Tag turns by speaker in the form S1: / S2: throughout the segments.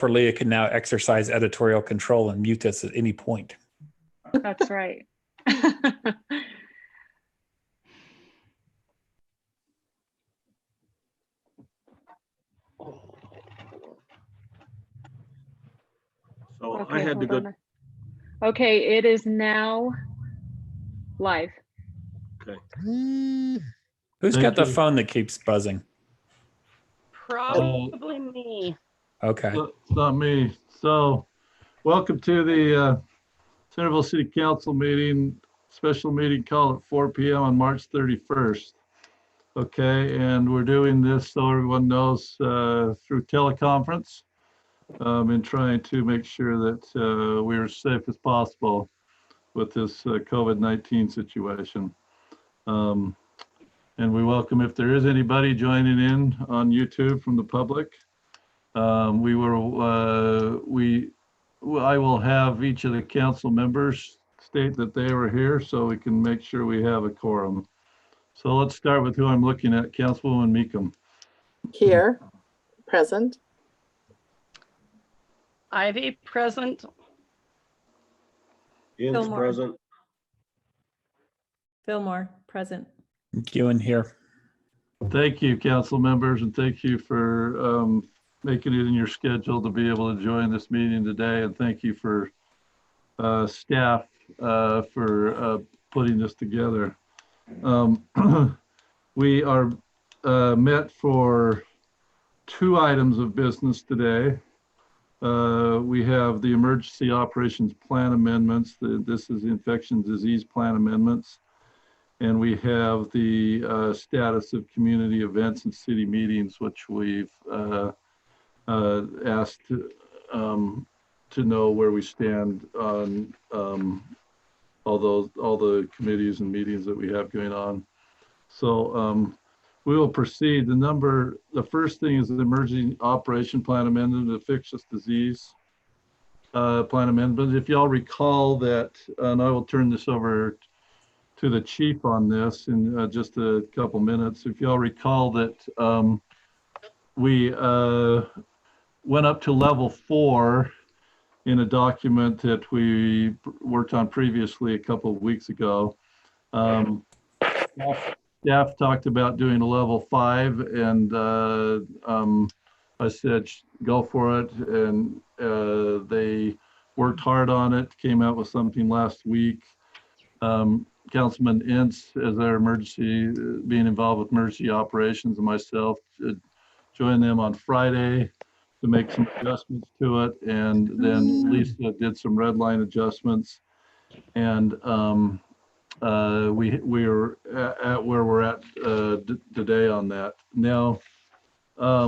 S1: For Leah can now exercise editorial control and mute us at any point.
S2: That's right.
S3: So
S2: Okay,
S3: I had to
S2: hold
S3: go.
S2: on. Okay, it is now live.
S3: Okay.
S1: Who's
S4: Thank
S1: got the
S4: you.
S1: phone that keeps buzzing?
S5: Probably me.
S1: Okay.
S4: It's not me. So, welcome to the Centerville City Council meeting, special meeting called at 4 p.m. on March 31st. Okay, and we're doing this so everyone knows through teleconference and trying to make sure that we are as safe as possible with this COVID-19 situation. And we welcome if there is anybody joining in on YouTube from the public. I will have each of the council members state that they were here so we can make sure we have a quorum. So let's start with who I'm looking at, Councilwoman Meekum.
S6: Here, present.
S5: Ivy present.
S3: Ian's
S7: Fillmore.
S3: present.
S7: Fillmore, present.
S1: Ewan here.
S4: Thank you, council members, and thank you for making it in your schedule to be able to join this meeting today. And thank you for staff for putting this together. We are met for 2 items of business today. We have the emergency operations plan amendments. This is the infectious disease plan amendments. And we have the status of community events and city meetings, which we've asked to know where we stand on all the committees and meetings that we have going on. So we will proceed. The first thing is the emergency operation plan amendment, the infectious disease plan amendment. If y'all recall that, and I will turn this over to the chief on this in just a couple minutes. If y'all recall that we went up to level 4 in a document that we worked on previously a couple of weeks ago. Staff talked about doing a level 5 and I said, go for it. And they worked hard on it, came out with something last week. Councilman Ince, as our emergency, being involved with emergency operations, and myself joined them on Friday to make some adjustments to it. And then Lisa did some red line adjustments. And we are at where we're at today on that. Now, I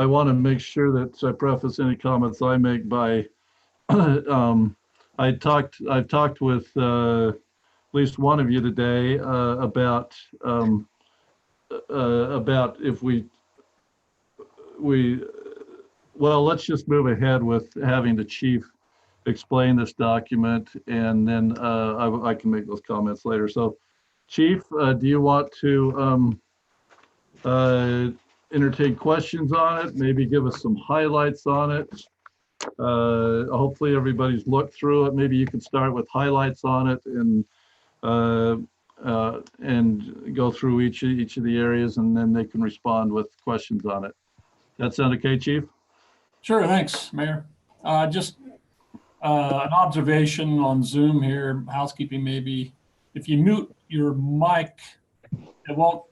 S4: want to make sure that I preface any comments I make by I've talked with at least one of you today about if well, let's just move ahead with having the chief explain this document, and then I can make those comments later. So, Chief, do you want to entertain questions on it? Maybe give us some highlights on it. Hopefully everybody's looked through it. Maybe you can start with highlights on it and go through each of the areas, and then they can respond with questions on it. That sound okay, Chief?
S8: Sure, thanks, Mayor. Just an observation on Zoom here, housekeeping maybe. If you mute your mic, it won't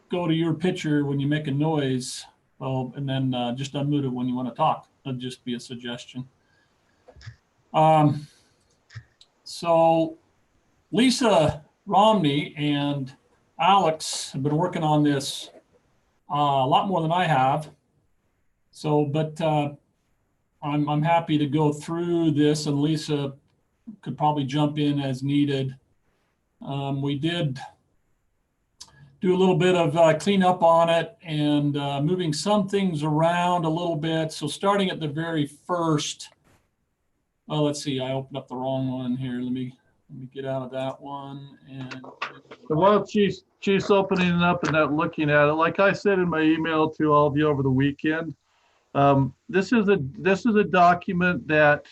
S8: go to your picture when you make a noise. Well, and then just unmute it when you want to talk. That'd just be a suggestion. So Lisa Romney and Alex have been working on this a lot more than I have. So, but I'm happy to go through this, and Lisa could probably jump in as needed. We did do a little bit of cleanup on it and moving some things around a little bit. So starting at the very first, well, let's see, I opened up the wrong one here. Let me get out of that one. And
S4: while Chief's opening it up and not looking at it, like I said in my email to all of you over the weekend, This is a document that,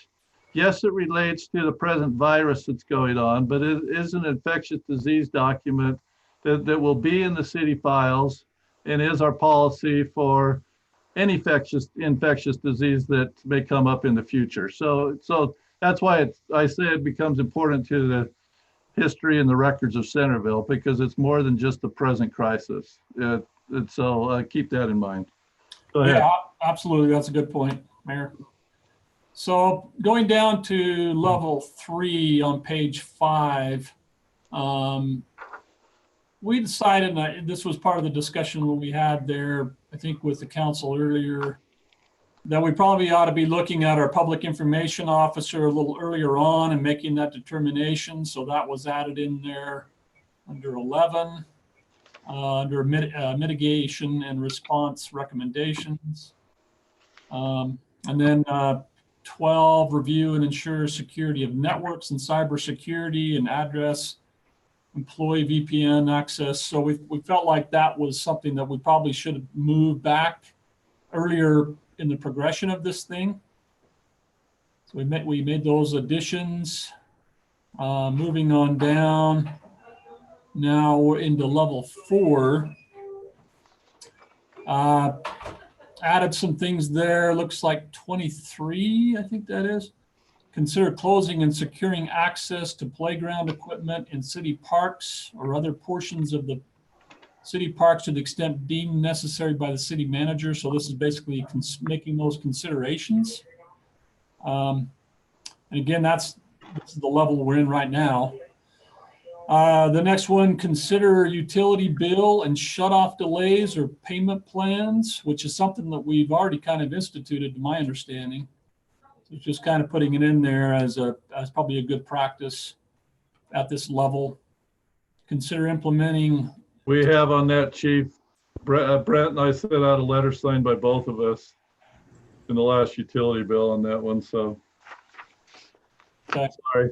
S4: yes, it relates to the present virus that's going on, but it is an infectious disease document that will be in the city files and is our policy for any infectious disease that may come up in the future. So that's why I say it becomes important to the history and the records of Centerville, because it's more than just the present crisis. So keep that in mind. Go ahead.
S8: Yeah, absolutely. That's a good point, Mayor. So going down to level 3 on page 5, we decided, and this was part of the discussion when we had there, I think with the council earlier, that we probably ought to be looking at our public information officer a little earlier on and making that determination. So that was added in there under 11, under mitigation and response recommendations. And then 12, review and ensure security of networks and cybersecurity and address employee VPN access. So we felt like that was something that we probably should have moved back earlier in the progression of this thing. So we made those additions. Moving on down. Now we're into level 4. Added some things there. Looks like 23, I think that is. Consider closing and securing access to playground equipment in city parks or other portions of the city parks to the extent deemed necessary by the city manager. So this is basically making those considerations. And again, this is the level we're in right now. The next one, consider utility bill and shut off delays or payment plans, which is something that we've already kind of instituted, to my understanding. So just kind of putting it in there as probably a good practice at this level. Consider implementing.
S4: We have on that, Chief, Brent and I sent out a letter signed by both of us in the last utility bill on that one, so.
S8: Okay.
S4: Sorry.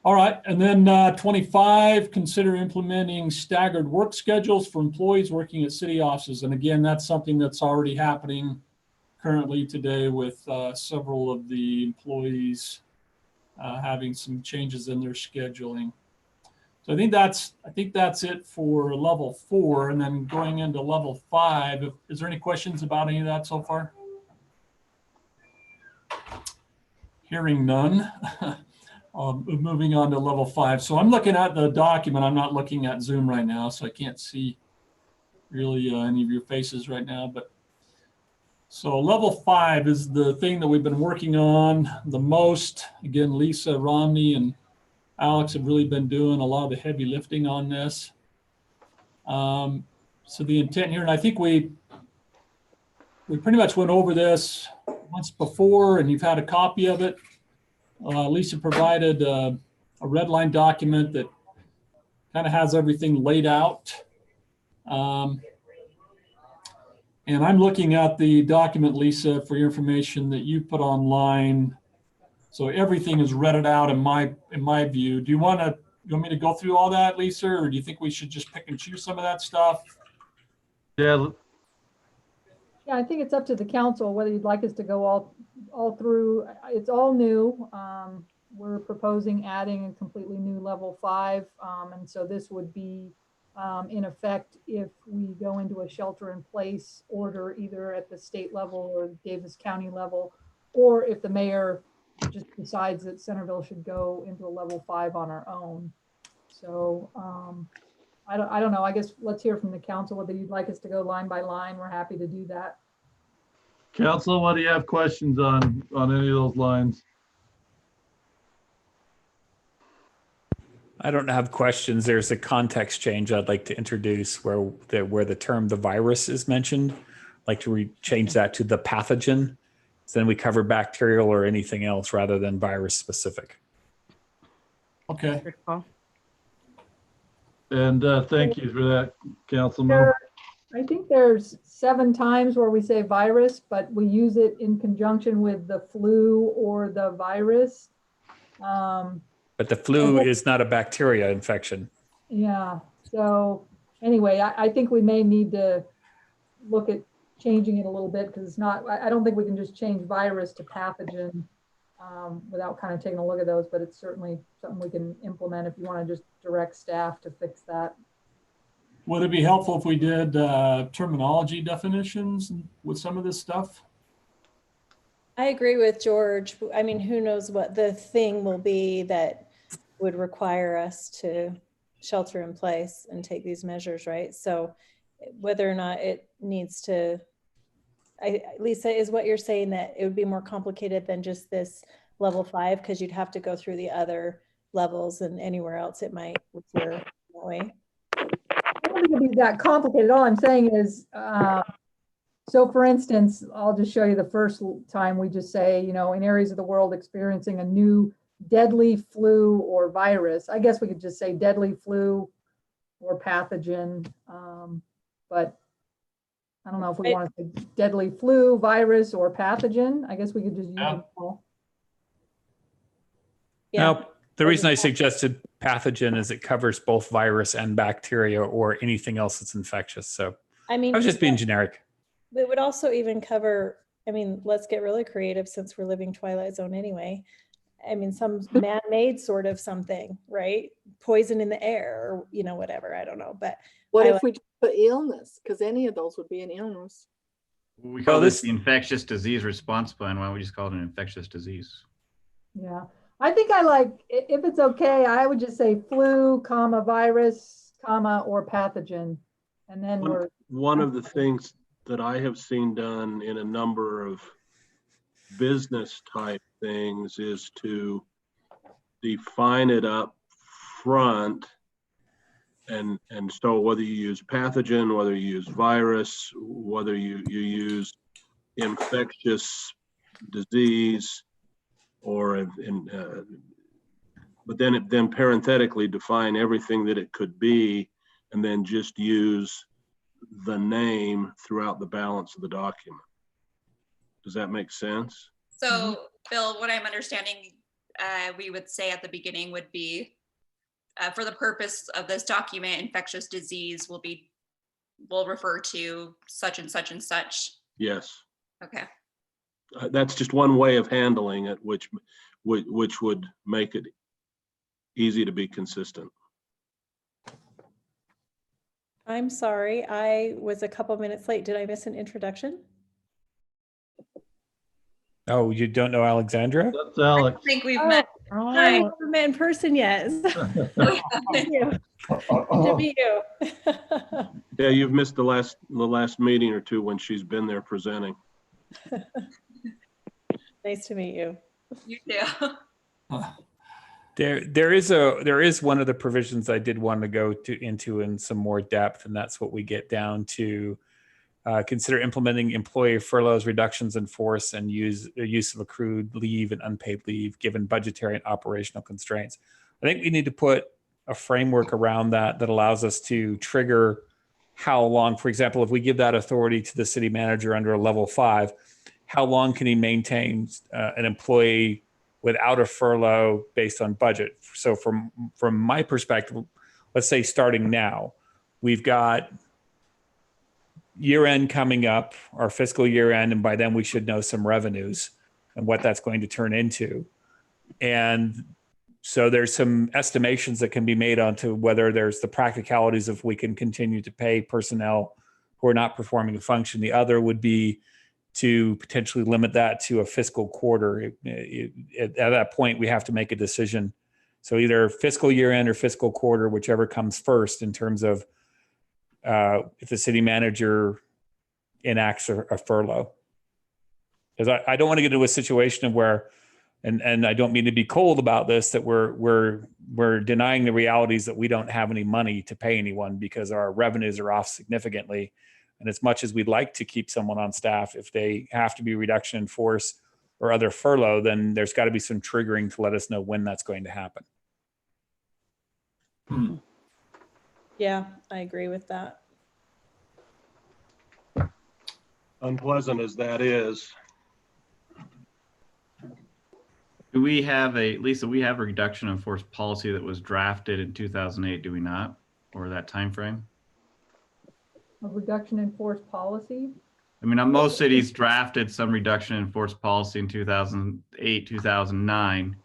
S8: All right, and then 25, consider implementing staggered work schedules for employees working at city offices. And again, that's something that's already happening currently today with several of the employees having some changes in their scheduling. So I think that's it for level 4, and then going into level 5. Is there any questions about any of that so far? Hearing none. Moving on to level 5. So I'm looking at the document. I'm not looking at Zoom right now, so I can't see really any of your faces right now. But so level 5 is the thing that we've been working on the most. Again, Lisa Romney and Alex have really been doing a lot of the heavy lifting on this. So the intent here, and I think we pretty much went over this once before, and you've had a copy of it. Lisa provided a red line document that kind of has everything laid out. And I'm looking at the document, Lisa, for your information that you put online. So everything is read out in my view. Do you want me to go through all that, Lisa, or do you think we should just pick and choose some of that stuff?
S4: Yeah.
S7: Yeah, I think it's up to the council whether you'd like us to go all through. It's all new. We're proposing adding a completely new level 5. And so this would be in effect if we go into a shelter in place order, either at the state level or Davis County level, or if the mayor just decides that Centerville should go into a level 5 on our own. So I don't know. I guess let's hear from the council whether you'd like us to go line by line. We're happy to do that.
S4: Council, what do you have questions on any of those lines?
S1: I don't have questions. There's a context change I'd like to introduce where the term the virus is mentioned. I'd like to change that to the pathogen. So then we cover bacterial or anything else rather than virus specific.
S8: Okay.
S5: Good call.
S4: And thank you for that, Councilman.
S7: I think there's 7 times where we say virus, but we use it in conjunction with the flu or the virus.
S1: But the flu is not a bacteria infection.
S7: Yeah. So anyway, I think we may need to look at changing it a little bit because it's not, I don't think we can just change virus to pathogen without kind of taking a look at those, but it's certainly something we can implement if you want to just direct staff to fix that.
S8: Would it be helpful if we did terminology definitions with some of this stuff?
S9: I agree with George. I mean, who knows what the thing will be that would require us to shelter in place and take these measures, right? So whether or not it needs to, Lisa, is what you're saying that it would be more complicated than just this level 5 because you'd have to go through the other levels and anywhere else it might appear that way?
S7: I don't think it'd be that complicated. All I'm saying is, so for instance, I'll just show you the first time we just say, you know, in areas of the world experiencing a new deadly flu or virus. I guess we could just say deadly flu or pathogen. But I don't know if we want to say deadly flu, virus, or pathogen. I guess we could just use them all.
S9: Yeah.
S1: Now, the reason I suggested pathogen is it covers both virus and bacteria or anything else that's infectious. So
S9: I mean,
S1: I was just being generic.
S9: it would also even cover, I mean, let's get really creative since we're living Twilight Zone anyway. I mean, some man-made sort of something, right? Poison in the air or, you know, whatever, I don't know. But
S6: What
S9: I
S6: if we just put illness? Because any of those would be an illness.
S10: We call
S1: this-
S10: this the infectious disease response plan. Why don't we just call it an infectious disease?
S7: Yeah, I think I like, if it's okay, I would just say flu, comma, virus, comma, or pathogen. And then we're,
S3: One of the things that I have seen done in a number of business type things is to define it up front. And so whether you use pathogen, whether you use virus, whether you use infectious disease, or but then parenthetically define everything that it could be, and then just use the name throughout the balance of the document. Does that make sense?
S11: So, Bill, what I'm understanding, we would say at the beginning would be, for the purpose of this document, infectious disease will refer to such and such and such.
S3: Yes.
S11: Okay.
S3: That's just one way of handling it, which would make it easy to be consistent.
S9: I'm sorry, I was a couple minutes late. Did I miss an introduction?
S1: Oh, you don't know Alexandra?
S4: That's
S11: I
S4: Alex.
S11: think we've
S9: Oh,
S11: met.
S9: I haven't met in person yet. Thank you. Good to meet you.
S3: Yeah, you've missed the last meeting or two when she's been there presenting.
S9: Nice to meet you.
S11: You too.
S1: There is one of the provisions I did want to go into in some more depth, and that's what we get down to. Consider implementing employee furloughs, reductions in force, and use of accrued leave and unpaid leave given budgetary and operational constraints. I think we need to put a framework around that allows us to trigger how long. For example, if we give that authority to the city manager under a level 5, how long can he maintain an employee without a furlough based on budget? So from my perspective, let's say starting now, we've got year end coming up, our fiscal year end, and by then we should know some revenues and what that's going to turn into. And so there's some estimations that can be made onto whether there's the practicalities of we can continue to pay personnel who are not performing a function. The other would be to potentially limit that to a fiscal quarter. At that point, we have to make a decision. So either fiscal year end or fiscal quarter, whichever comes first in terms of if the city manager enacts a furlough. Because I don't want to get into a situation of where, and I don't mean to be cold about this, that we're denying the realities that we don't have any money to pay anyone because our revenues are off significantly. And as much as we'd like to keep someone on staff, if they have to be reduction in force or other furlough, then there's got to be some triggering to let us know when that's going to happen.
S9: Yeah, I agree with that.
S3: Unpleasant as that is.
S10: Do we have Lisa, we have a reduction in force policy that was drafted in 2008, do we not? Or that time frame?
S7: a reduction in force policy.
S10: I mean, most cities drafted some reduction in force policy in 2008, 2009,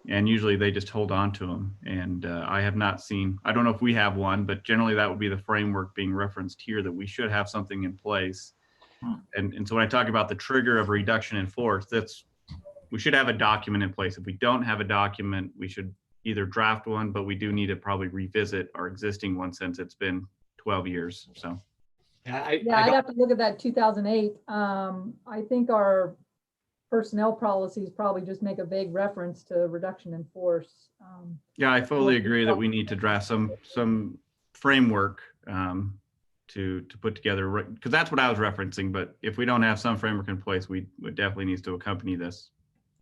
S10: and usually they just hold on to them. And I have not seen, I don't know if we have one, but generally that would be the framework being referenced here, that we should have something in place. And so when I talk about the trigger of reduction in force, we should have a document in place. If we don't have a document, we should either draft one, but we do need to probably revisit our existing one since it's been 12 years. So.
S7: Yeah, I'd have to look at that 2008. I think our personnel policies probably just make a vague reference to reduction in force.
S10: Yeah, I fully agree that we need to draft some framework to put together, because that's what I was referencing. But if we don't have some framework in place, we would definitely needs to accompany this.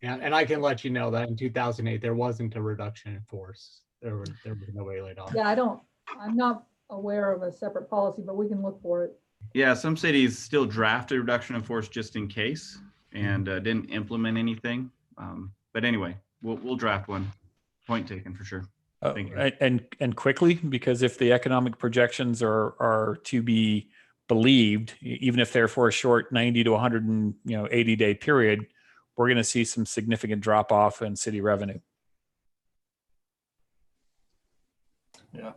S12: Yeah, and I can let you know that in 2008 there wasn't a reduction in force. There was nobody laid off.
S7: Yeah, I'm not aware of a separate policy, but we can look for it.
S10: Yeah, some cities still drafted reduction in force just in case and didn't implement anything. But anyway, we'll draft one. Point taken for sure. Thank you.
S1: And quickly, because if the economic projections are to be believed, even if they're for a short 90 to 180 day period, we're going to see some significant drop off in city revenue.
S8: Yeah.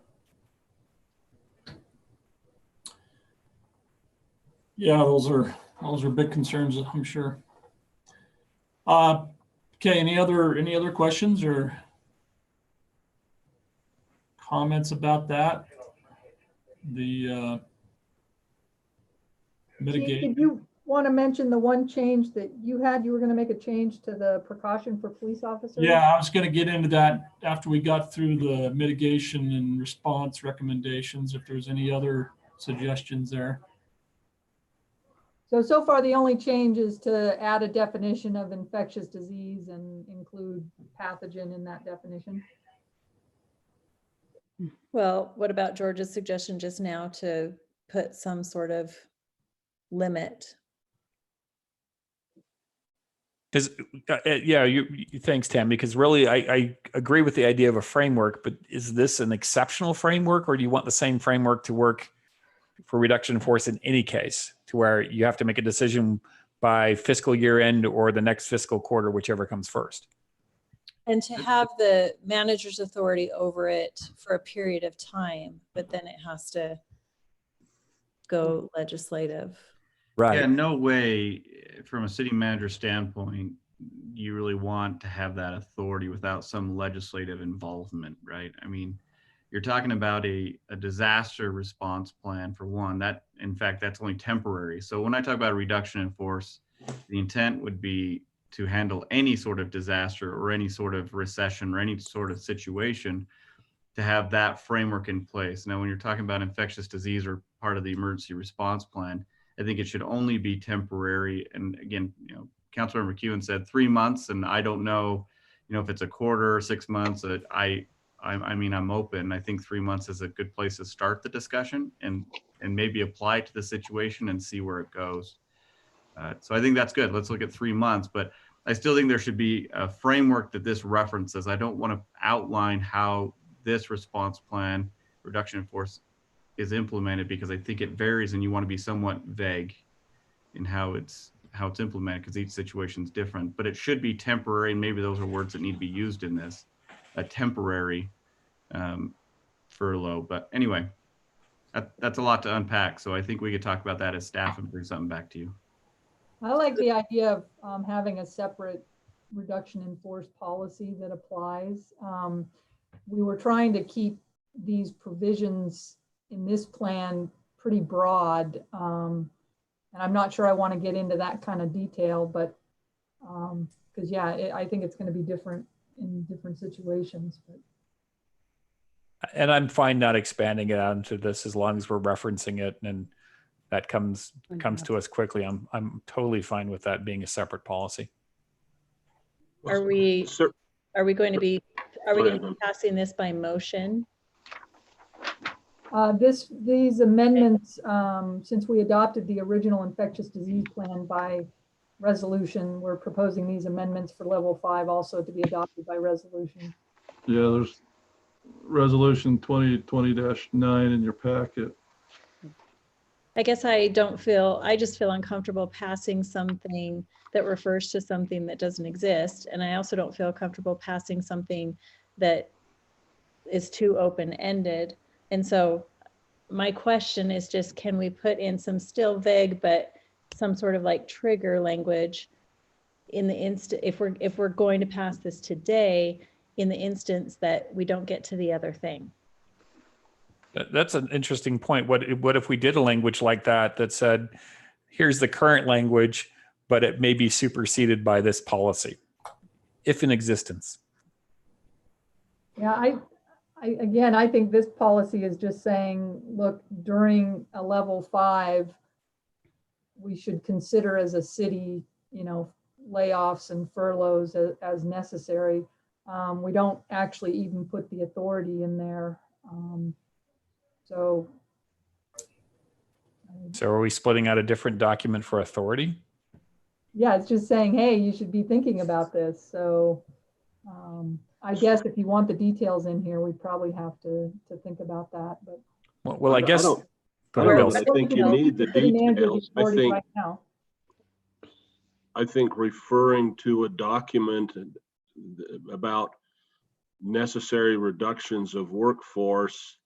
S8: Yeah, those are big concerns, I'm sure. Okay, any other questions or comments about that? The mitigation.
S7: Did you want to mention the one change that you were going to make a change to the precaution for police officers?
S8: Yeah, I was going to get into that after we got through the mitigation and response recommendations, if there's any other suggestions there.
S7: So far the only change is to add a definition of infectious disease and include pathogen in that definition.
S9: Well, what about George's suggestion just now to put some sort of limit?
S1: Because thanks, Tam, because really I agree with the idea of a framework, but is this an exceptional framework, or do you want the same framework to work for reduction in force in any case, to where you have to make a decision by fiscal year end or the next fiscal quarter, whichever comes first?
S9: And to have the manager's authority over it for a period of time, but then it has to go legislative.
S1: Right.
S10: Yeah, no way from a city manager standpoint, you really want to have that authority without some legislative involvement, right? I mean, you're talking about a disaster response plan for one. That, in fact, that's only temporary. So when I talk about a reduction in force, the intent would be to handle any sort of disaster or any sort of recession or any sort of situation, to have that framework in place. Now, when you're talking about infectious disease or part of the emergency response plan, I think it should only be temporary. And again, Councilmember McEwen said 3 months, and I don't know, if it's a quarter or 6 months. I mean, I'm open. I think 3 months is a good place to start the discussion and maybe apply it to the situation and see where it goes. So I think that's good. Let's look at 3 months, but I still think there should be a framework that this references. I don't want to outline how this response plan, reduction in force, is implemented, because I think it varies and you want to be somewhat vague in how it's implemented, because each situation is different. But it should be temporary, and maybe those are words that need to be used in this, a temporary furlough. But anyway, that's a lot to unpack. So I think we could talk about that as staff and bring something back to you.
S7: I like the idea of having a separate reduction in force policy that applies. We were trying to keep these provisions in this plan pretty broad. And I'm not sure I want to get into that kind of detail, but because I think it's going to be different in different situations. But.
S1: And I'm fine not expanding it out into this as long as we're referencing it and that comes to us quickly. I'm totally fine with that being a separate policy.
S9: Are we going to be passing this by motion?
S7: These amendments, since we adopted the original infectious disease plan by resolution, we're proposing these amendments for level 5 also to be adopted by resolution.
S4: Yeah, there's resolution 2020-9 in your packet.
S9: I guess I just feel uncomfortable passing something that refers to something that doesn't exist. And I also don't feel comfortable passing something that is too open-ended. And so my question is just, can we put in some still vague, but some sort of like trigger language in the if we're going to pass this today, in the instance that we don't get to the other thing?
S1: That's an interesting point. What if we did a language like that that said, here's the current language, but it may be superseded by this policy, if in existence?
S7: Yeah, I think this policy is just saying, look, during a level 5, we should consider as a city, layoffs and furloughs as necessary. We don't actually even put the authority in there. So
S1: are we splitting out a different document for authority?
S7: yeah, it's just saying, hey, you should be thinking about this. So I guess if you want the details in here, we probably have to think about that. But
S1: well, I guess.
S3: I think you need the details. I think referring to a document about necessary reductions of workforce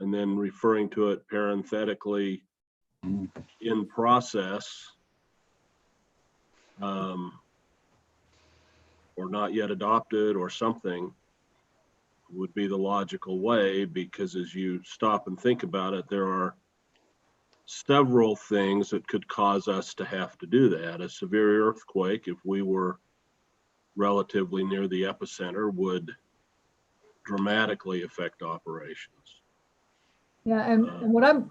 S3: and then referring to it parenthetically in process, or not yet adopted or something, would be the logical way, because as you stop and think about it, there are several things that could cause us to have to do that. A severe earthquake, if we were relatively near the epicenter, would dramatically affect operations.
S7: Yeah, and what I'm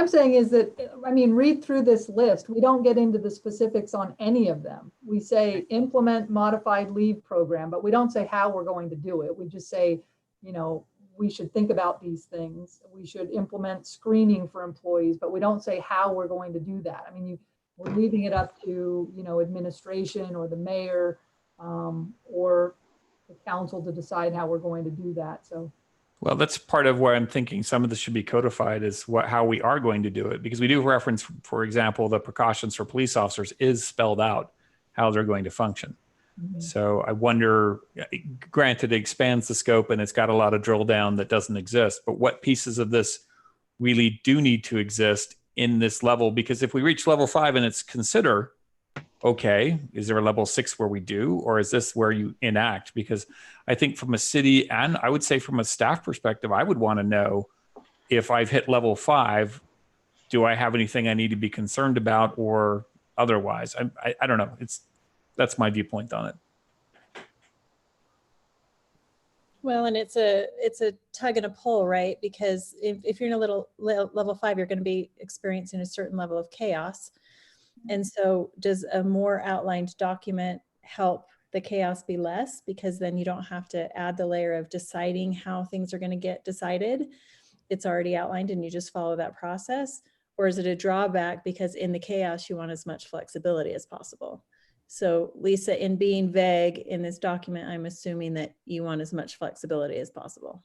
S7: saying is that, read through this list. We don't get into the specifics on any of them. We say implement modified leave program, but we don't say how we're going to do it. We just say, we should think about these things. We should implement screening for employees, but we don't say how we're going to do that. We're leaving it up to, administration or the mayor or the council to decide how we're going to do that. So.
S1: Well, that's part of where I'm thinking some of this should be codified, is how we are going to do it, because we do reference, for example, the precautions for police officers is spelled out how they're going to function. Mm-hmm. So I wonder, granted, it expands the scope and it's got a lot of drill down that doesn't exist, but what pieces of this really do need to exist in this level? Because if we reach level 5 and it's consider, okay, is there a level 6 where we do, or is this where you enact? Because I think from a city, and I would say from a staff perspective, I would want to know, if I've hit level 5, do I have anything I need to be concerned about or otherwise? I don't know. That's my viewpoint on it.
S9: Well, and it's a tug and a pull, right? Because if you're in a level 5, you're going to be experiencing a certain level of chaos. And so does a more outlined document help the chaos be less? Because then you don't have to add the layer of deciding how things are going to get decided. It's already outlined and you just follow that process. Or is it a drawback because in the chaos, you want as much flexibility as possible? So Lisa, in being vague in this document, I'm assuming that you want as much flexibility as possible.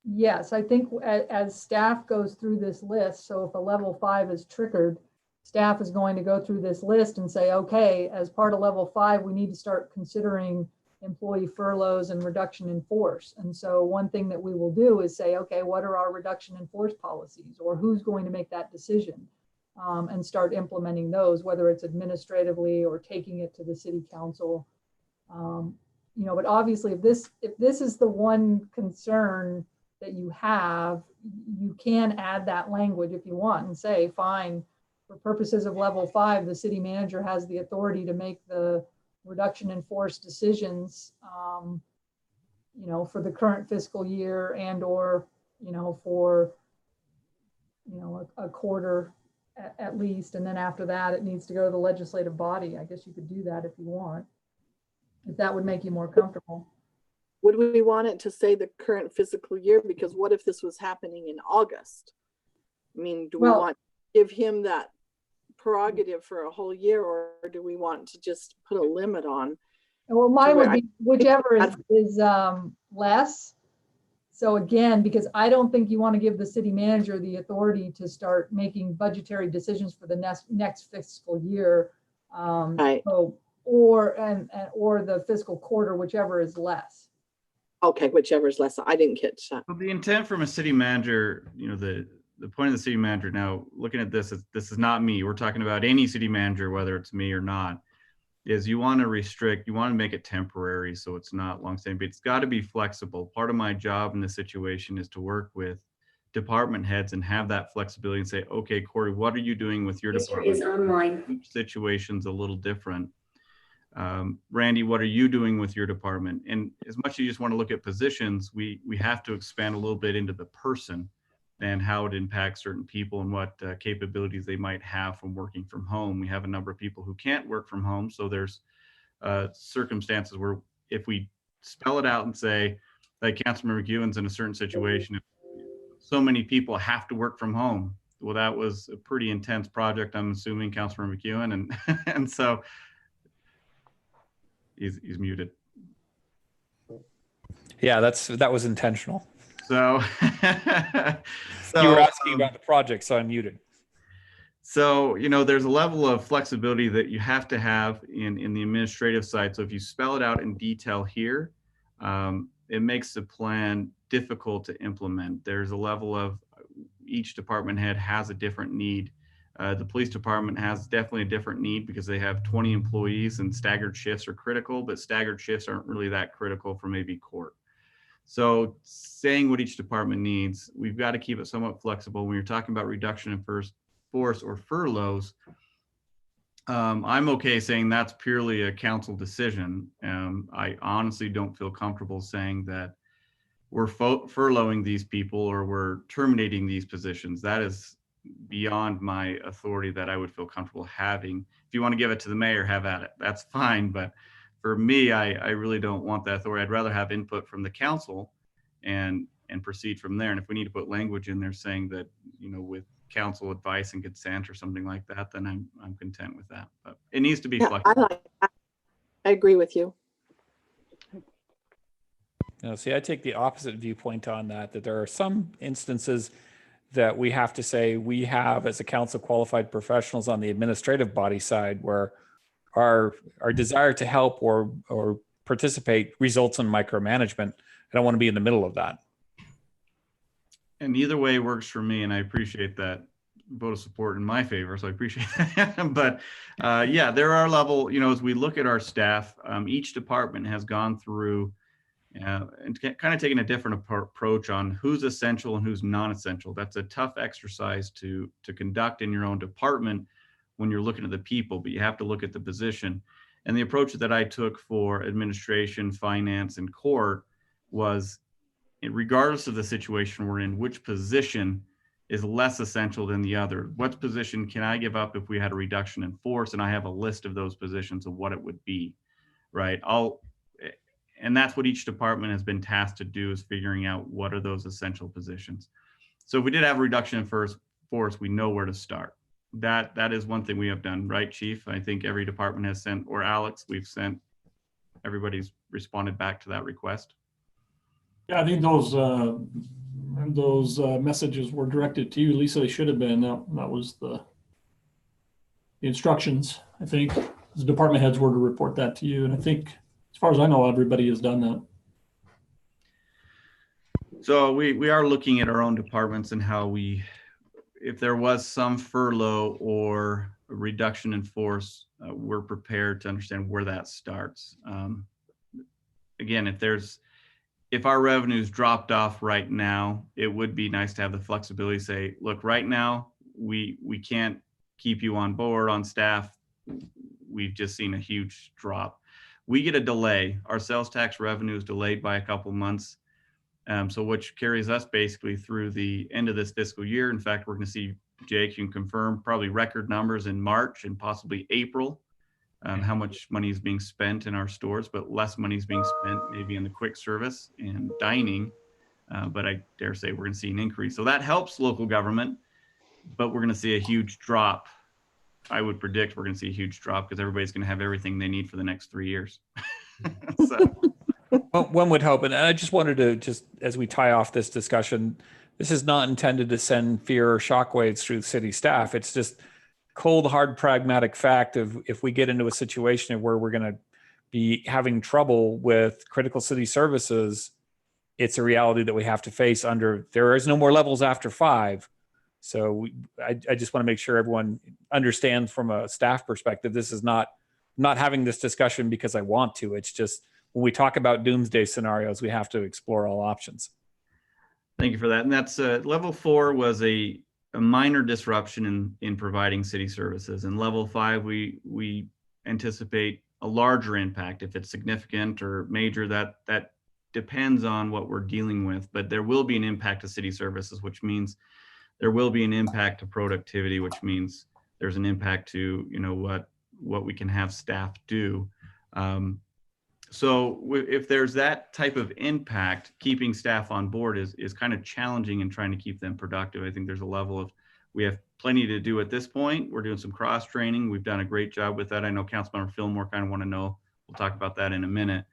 S7: Yes, I think as staff goes through this list, so if a level 5 is triggered, staff is going to go through this list and say, okay, as part of level 5, we need to start considering employee furloughs and reduction in force. And so one thing that we will do is say, okay, what are our reduction in force policies, or who's going to make that decision? And start implementing those, whether it's administratively or taking it to the city council. But obviously if this is the one concern that you have, you can add that language if you want and say, fine, for purposes of level 5, the city manager has the authority to make the reduction in force decisions, for the current fiscal year and or, for, a quarter at least. And then after that, it needs to go to the legislative body. I guess you could do that if you want, if that would make you more comfortable.
S6: Would we want it to say the current fiscal year? Because what if this was happening in August? Do we want to give him that prerogative for a whole year, or do we want to just put a limit on?
S7: Well, mine would be whichever is less. So again, because I don't think you want to give the city manager the authority to start making budgetary decisions for the next fiscal year.
S6: Right.
S7: So, or the fiscal quarter, whichever is less.
S6: Okay, whichever is less. I didn't catch that.
S10: Well, the intent from a city manager, you know, the point of the city manager now, looking at this is not me. We're talking about any city manager, whether it's me or not, is you want to restrict, you want to make it temporary so it's not long-standing, but it's got to be flexible. Part of my job in this situation is to work with department heads and have that flexibility and say, okay, Corey, what are you doing with your department?
S13: Is online.
S10: Each situation's a little different. Randy, what are you doing with your department? And as much as you just want to look at positions, we have to expand a little bit into the person and how it impacts certain people and what capabilities they might have from working from home. We have a number of people who can't work from home. So there's circumstances where if we spell it out and say, like Councilmember McEwen's in a certain situation, so many people have to work from home. Well, that was a pretty intense project, I'm assuming, Councilmember McEwen. And so he's muted.
S1: Yeah, that was intentional.
S10: So,
S1: You were asking about the project, so I'm muted.
S10: So, you know, there's a level of flexibility that you have to have in the administrative side. So if you spell it out in detail here, it makes the plan difficult to implement. There's a level of each department head has a different need. The police department has definitely a different need because they have 20 employees and staggered shifts are critical, but staggered shifts aren't really that critical for maybe court. So saying what each department needs, we've got to keep it somewhat flexible. When you're talking about reduction in force or furloughs, I'm okay saying that's purely a council decision. I honestly don't feel comfortable saying that we're furloughing these people or we're terminating these positions. That is beyond my authority that I would feel comfortable having. If you want to give it to the mayor, have at it. That's fine. But for me, I really don't want that authority. I'd rather have input from the council and proceed from there. And if we need to put language in there saying that, you know, with council advice and consent or something like that, then I'm content with that. But it needs to be flexible.
S6: I agree with you.
S1: No, see, I take the opposite viewpoint on that there are some instances that we have to say we have as a council qualified professionals on the administrative body side where our desire to help or participate results in micromanagement. I don't want to be in the middle of that.
S10: And either way works for me, and I appreciate that vote of support in my favor, so I appreciate that. But yeah, there are level, you know, as we look at our staff, each department has gone through and kind of taking a different approach on who's essential and who's non-essential. That's a tough exercise to conduct in your own department when you're looking at the people, but you have to look at the position. And the approach that I took for administration, finance, and court was, regardless of the situation we're in, which position is less essential than the other? What position can I give up if we had a reduction in force? And I have a list of those positions of what it would be, right? And that's what each department has been tasked to do, is figuring out what are those essential positions. So if we did have a reduction in force, we know where to start. That is one thing we have done, right, Chief? I think every department has sent, or Alex, we've sent, everybody's responded back to that request.
S8: Yeah, I think those messages were directed to you, Lisa. They should have been. That was the instructions. I think the department heads were to report that to you, and I think, as far as I know, everybody has done that.
S10: So we are looking at our own departments and how if there was some furlough or a reduction in force, we're prepared to understand where that starts. Again, if our revenues dropped off right now, it would be nice to have the flexibility to say, look, right now, we can't keep you on board, on staff. We've just seen a huge drop. We get a delay. Our sales tax revenue is delayed by a couple months. So which carries us basically through the end of this fiscal year. In fact, we're going to see, Jake, you can confirm, probably record numbers in March and possibly April, how much money is being spent in our stores, but less money is being spent maybe in the quick service and dining. But I dare say we're going to see an increase. So that helps local government, but we're going to see a huge drop. I would predict we're going to see a huge drop because everybody's going to have everything they need for the next 3 years. So.
S1: Well, one would hope, and I just wanted to, just as we tie off this discussion, this is not intended to send fear or shockwaves through city staff. It's just cold, hard, pragmatic fact of if we get into a situation where we're going to be having trouble with critical city services, it's a reality that we have to face under, there is no more levels after 5. So I just want to make sure everyone understands from a staff perspective, this is not having this discussion because I want to. It's just when we talk about doomsday scenarios, we have to explore all options.
S10: Thank you for that. And that's level 4 was a minor disruption in providing city services. And level 5, we anticipate a larger impact. If it's significant or major, that depends on what we're dealing with. But there will be an impact to city services, which means there will be an impact to productivity, which means there's an impact to, you know, what we can have staff do. So if there's that type of impact, keeping staff on board is kind of challenging and trying to keep them productive. I think there's a level of, we have plenty to do at this point. We're doing some cross training. We've done a great job with that. I know Councilmember Fillmore kind of want to know, we'll talk about that in a minute.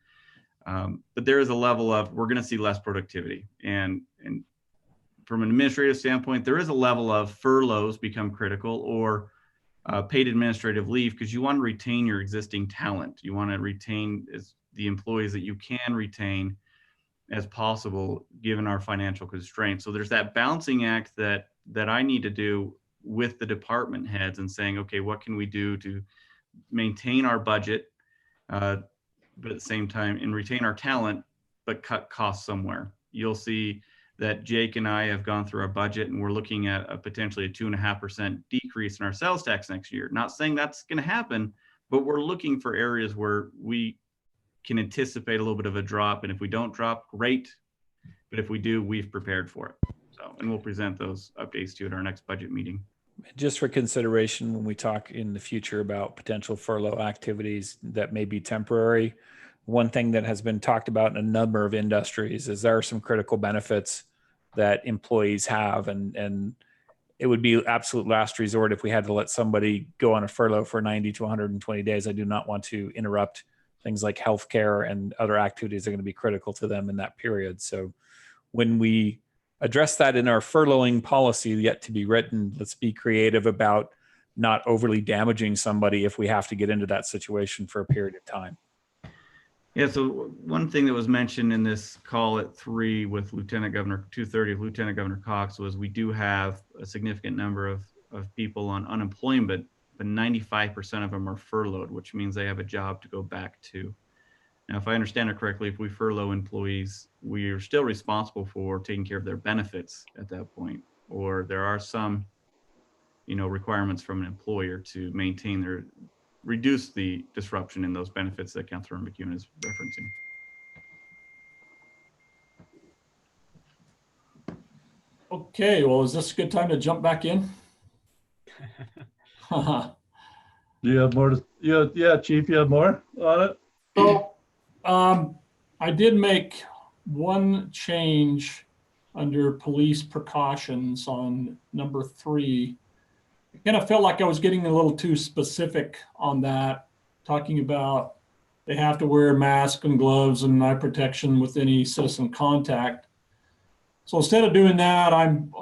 S10: But there is a level of, we're going to see less productivity. And from an administrative standpoint, there is a level of furloughs become critical, or paid administrative leave, because you want to retain your existing talent. You want to retain the employees that you can retain as possible, given our financial constraints. So there's that balancing act that I need to do with the department heads and saying, okay, what can we do to maintain our budget, but at the same time, and retain our talent, but cut costs somewhere. You'll see that Jake and I have gone through our budget, and we're looking at potentially a 2.5% decrease in our sales tax next year. Not saying that's going to happen, but we're looking for areas where we can anticipate a little bit of a drop. And if we don't drop, great. But if we do, we've prepared for it. So, and we'll present those updates to you at our next budget meeting.
S1: Just for consideration, when we talk in the future about potential furlough activities that may be temporary, one thing that has been talked about in a number of industries is there are some critical benefits that employees have, and it would be absolute last resort if we had to let somebody go on a furlough for 90 to 120 days. I do not want to interrupt things like healthcare and other activities that are going to be critical to them in that period. So when we address that in our furloughing policy yet to be written, let's be creative about not overly damaging somebody if we have to get into that situation for a period of time.
S10: Yeah, so one thing that was mentioned in this call at 3 with Lieutenant Governor, 2:30 with Lieutenant Governor Cox, was we do have a significant number of people on unemployment, but 95% of them are furloughed, which means they have a job to go back to. Now, if I understand it correctly, if we furlough employees, we are still responsible for taking care of their benefits at that point, or there are some, you know, requirements from an employer to maintain their, reduce the disruption in those benefits that Councilor McEwen is referencing.
S8: Okay, well, is this a good time to jump back in?
S4: You have more to, yeah, Chief, you have more on it?
S8: So I did make one change under police precautions on number 3. I kind of felt like I was getting a little too specific on that, talking about they have to wear a mask and gloves and eye protection with any citizen contact. So instead of doing that, I'm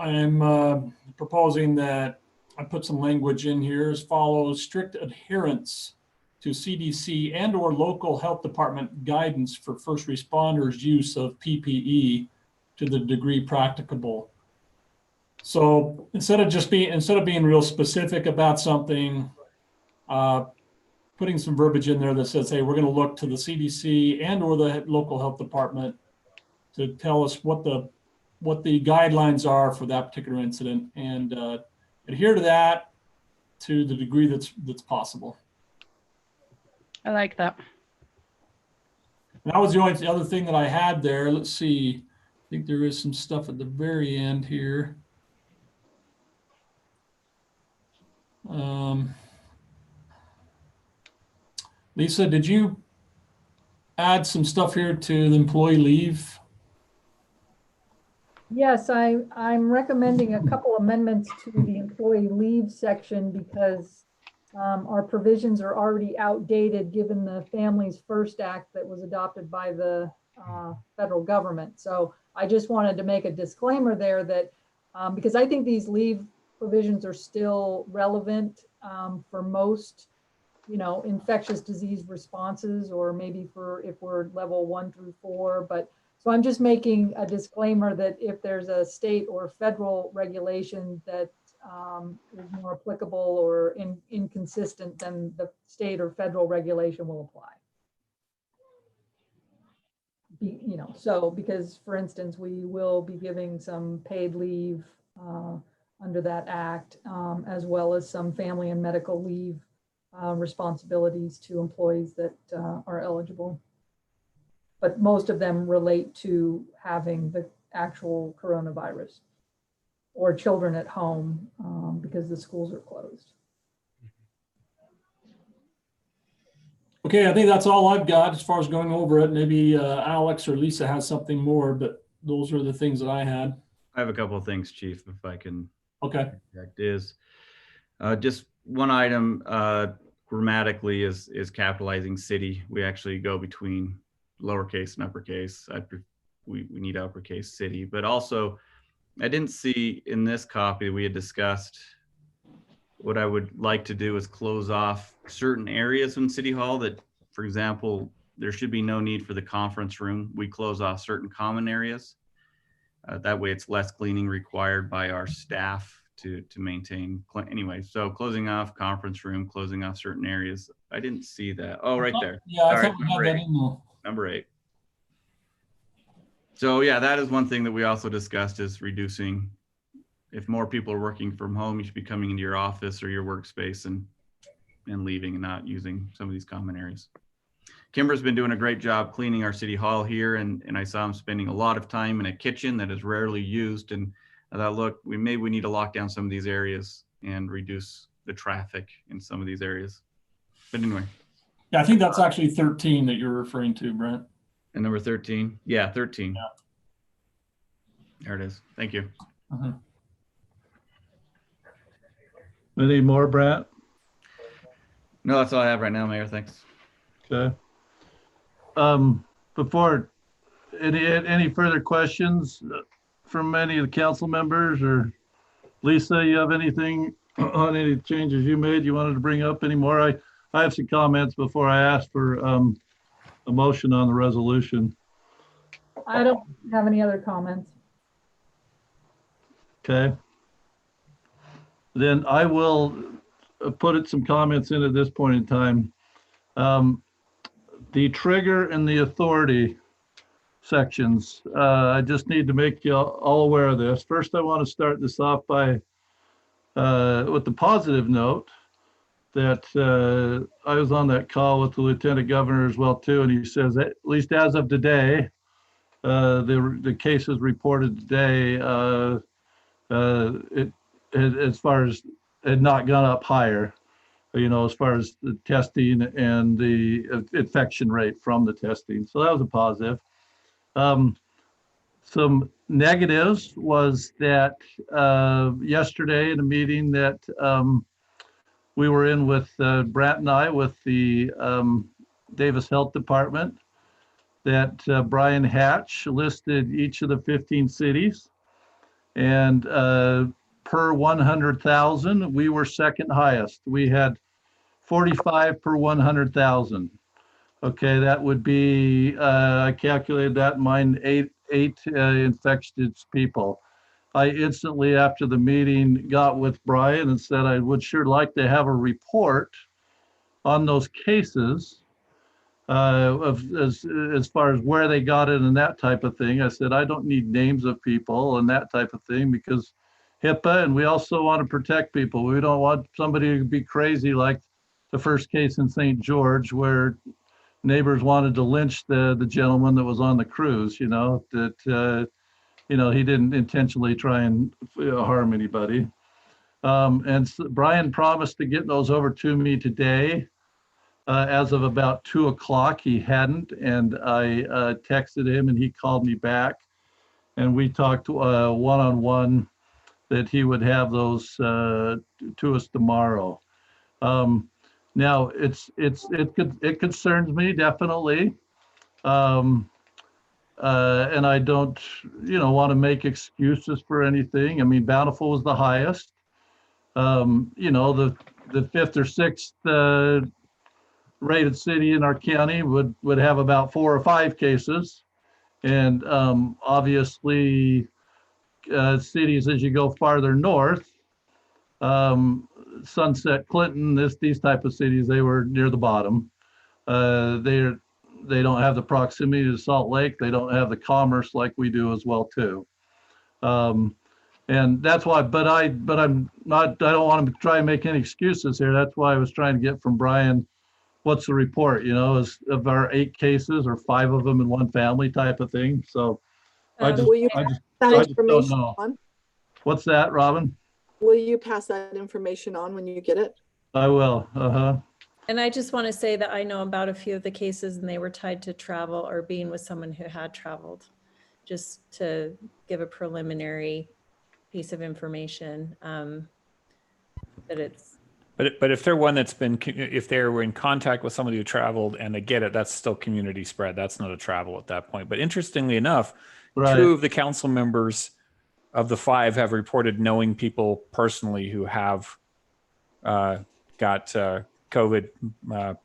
S8: proposing that I put some language in here as follows: strict adherence to CDC and or local health department guidance for first responders' use of PPE to the degree practicable. So instead of being real specific about something, putting some verbiage in there that says, hey, we're going to look to the CDC and or the local health department to tell us what the guidelines are for that particular incident, and adhere to that to the degree that's possible.
S5: I like that.
S8: And that was the only other thing that I had there. Let's see. I think there is some stuff at the very end here. Lisa, did you add some stuff here to the employee leave?
S7: Yes, I'm recommending a couple amendments to the employee leave section because our provisions are already outdated given the Families First Act that was adopted by the federal government. So I just wanted to make a disclaimer there that, because I think these leave provisions are still relevant for most, infectious disease responses, or maybe for if we're level 1 through 4. But so I'm just making a disclaimer that if there's a state or federal regulation that is more applicable or inconsistent, then the state or federal regulation will apply. So because, for instance, we will be giving some paid leave under that act, as well as some family and medical leave responsibilities to employees that are eligible. But most of them relate to having the actual coronavirus or children at home because the schools are closed.
S8: Okay, I think that's all I've got as far as going over it. Maybe Alex or Lisa has something more, but those are the things that I had.
S10: I have a couple of things, Chief, if I can.
S8: Okay.
S10: Is just one item grammatically is capitalizing city. We actually go between lowercase and uppercase. We need uppercase city, but also I didn't see in this copy we had discussed. What I would like to do is close off certain areas in City Hall that, for example, there should be no need for the conference room. We close off certain common areas. That way it's less cleaning required by our staff to maintain. Anyway, so closing off conference room, closing off certain areas. I didn't see that. Oh, right there.
S8: Yeah, I thought we had that in there.
S10: Number 8. So yeah, that is one thing that we also discussed is reducing. If more people are working from home, you should be coming into your office or your workspace and leaving and not using some of these common areas. Kimber's been doing a great job cleaning our City Hall here, and I saw him spending a lot of time in a kitchen that is rarely used. And I thought, look, we need to lock down some of these areas and reduce the traffic in some of these areas. But anyway.
S8: Yeah, I think that's actually 13 that you're referring to, Brent.
S10: And number 13. Yeah, 13.
S8: Yeah.
S10: There it is. Thank you.
S8: Uh-huh.
S4: Any more, Brent?
S10: No, that's all I have right now, Mayor. Thanks.
S4: Okay. Before any further questions from any of the council members, or Lisa, you have anything on any changes you made you wanted to bring up anymore? I have some comments before I ask for a motion on the resolution.
S7: I don't have any other comments.
S4: Okay. Then I will put some comments in at this point in time. The trigger and the authority sections, I just need to make you all aware of this. First, I want to start this off by with the positive note that I was on that call with the Lieutenant Governor as well too, and he says at least as of today, the cases reported today, as far as had not gone up higher, as far as the testing and the infection rate from the testing. So that was a positive. Some negatives was that yesterday in a meeting that we were in with Brant and I with the Davis Health Department, that Brian Hatch listed each of the 15 cities, and per 100,000, we were second highest. We had 45 per 100,000. Okay, that would be, I calculated that in mine, eight infected people. I instantly, after the meeting, got with Brian and said I would sure like to have a report on those cases as far as where they got it and that type of thing. I said, I don't need names of people and that type of thing because HIPAA, and we also want to protect people. We don't want somebody to be crazy like the first case in St. George where neighbors wanted to lynch the gentleman that was on the cruise, that he didn't intentionally try and harm anybody. And so Brian promised to get those over to me today. As of about 2 o'clock, he hadn't, and I texted him and he called me back, and we talked one-on-one that he would have those to us tomorrow. Now it concerns me definitely. and I don't, want to make excuses for anything. I mean, Bountiful was the highest. The fifth or sixth rated city in our county would have about 4 or 5 cases. And obviously, cities as you go farther north, Sunset, Clinton, these type of cities, they were near the bottom. They don't have the proximity to Salt Lake. They don't have the commerce like we do as well too. And that's why, but I'm not, I don't want to try and make any excuses here. That's why I was trying to get from Brian, what's the report, is of our 8 cases or 5 of them in one family type of thing. So I just
S6: Will you
S4: I
S6: pass
S4: just
S6: that
S4: don't
S6: information
S4: know.
S6: on?
S4: What's that, Robin?
S6: Will you pass that information on when you get it?
S4: I will.
S9: And I just want to say that I know about a few of the cases and they were tied to travel or being with someone who had traveled, just to give a preliminary piece of information that it's.
S1: But if they're one that's been, if they were in contact with somebody who traveled and they get it, that's still community spread. That's not a travel at that point. But interestingly enough,
S4: Right.
S1: 2 of the council members of the 5 have reported knowing people personally who have got COVID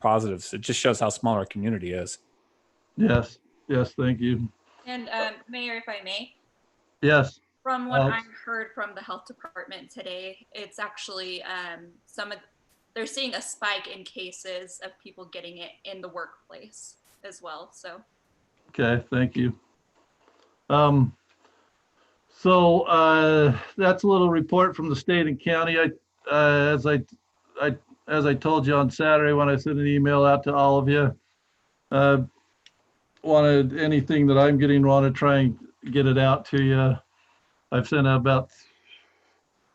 S1: positives. It just shows how small our community is.
S4: Yes. Yes. Thank you.
S11: And Mayor, if I may,
S4: Yes.
S11: from what I heard from the health department today, it's actually they're seeing a spike in cases of people getting it in the workplace as well. So.
S4: Okay. Thank you. So that's a little report from the state and county. As I told you on Saturday when I sent an email out to all of you, wanted anything that I'm getting, want to try and get it out to you. I've sent out about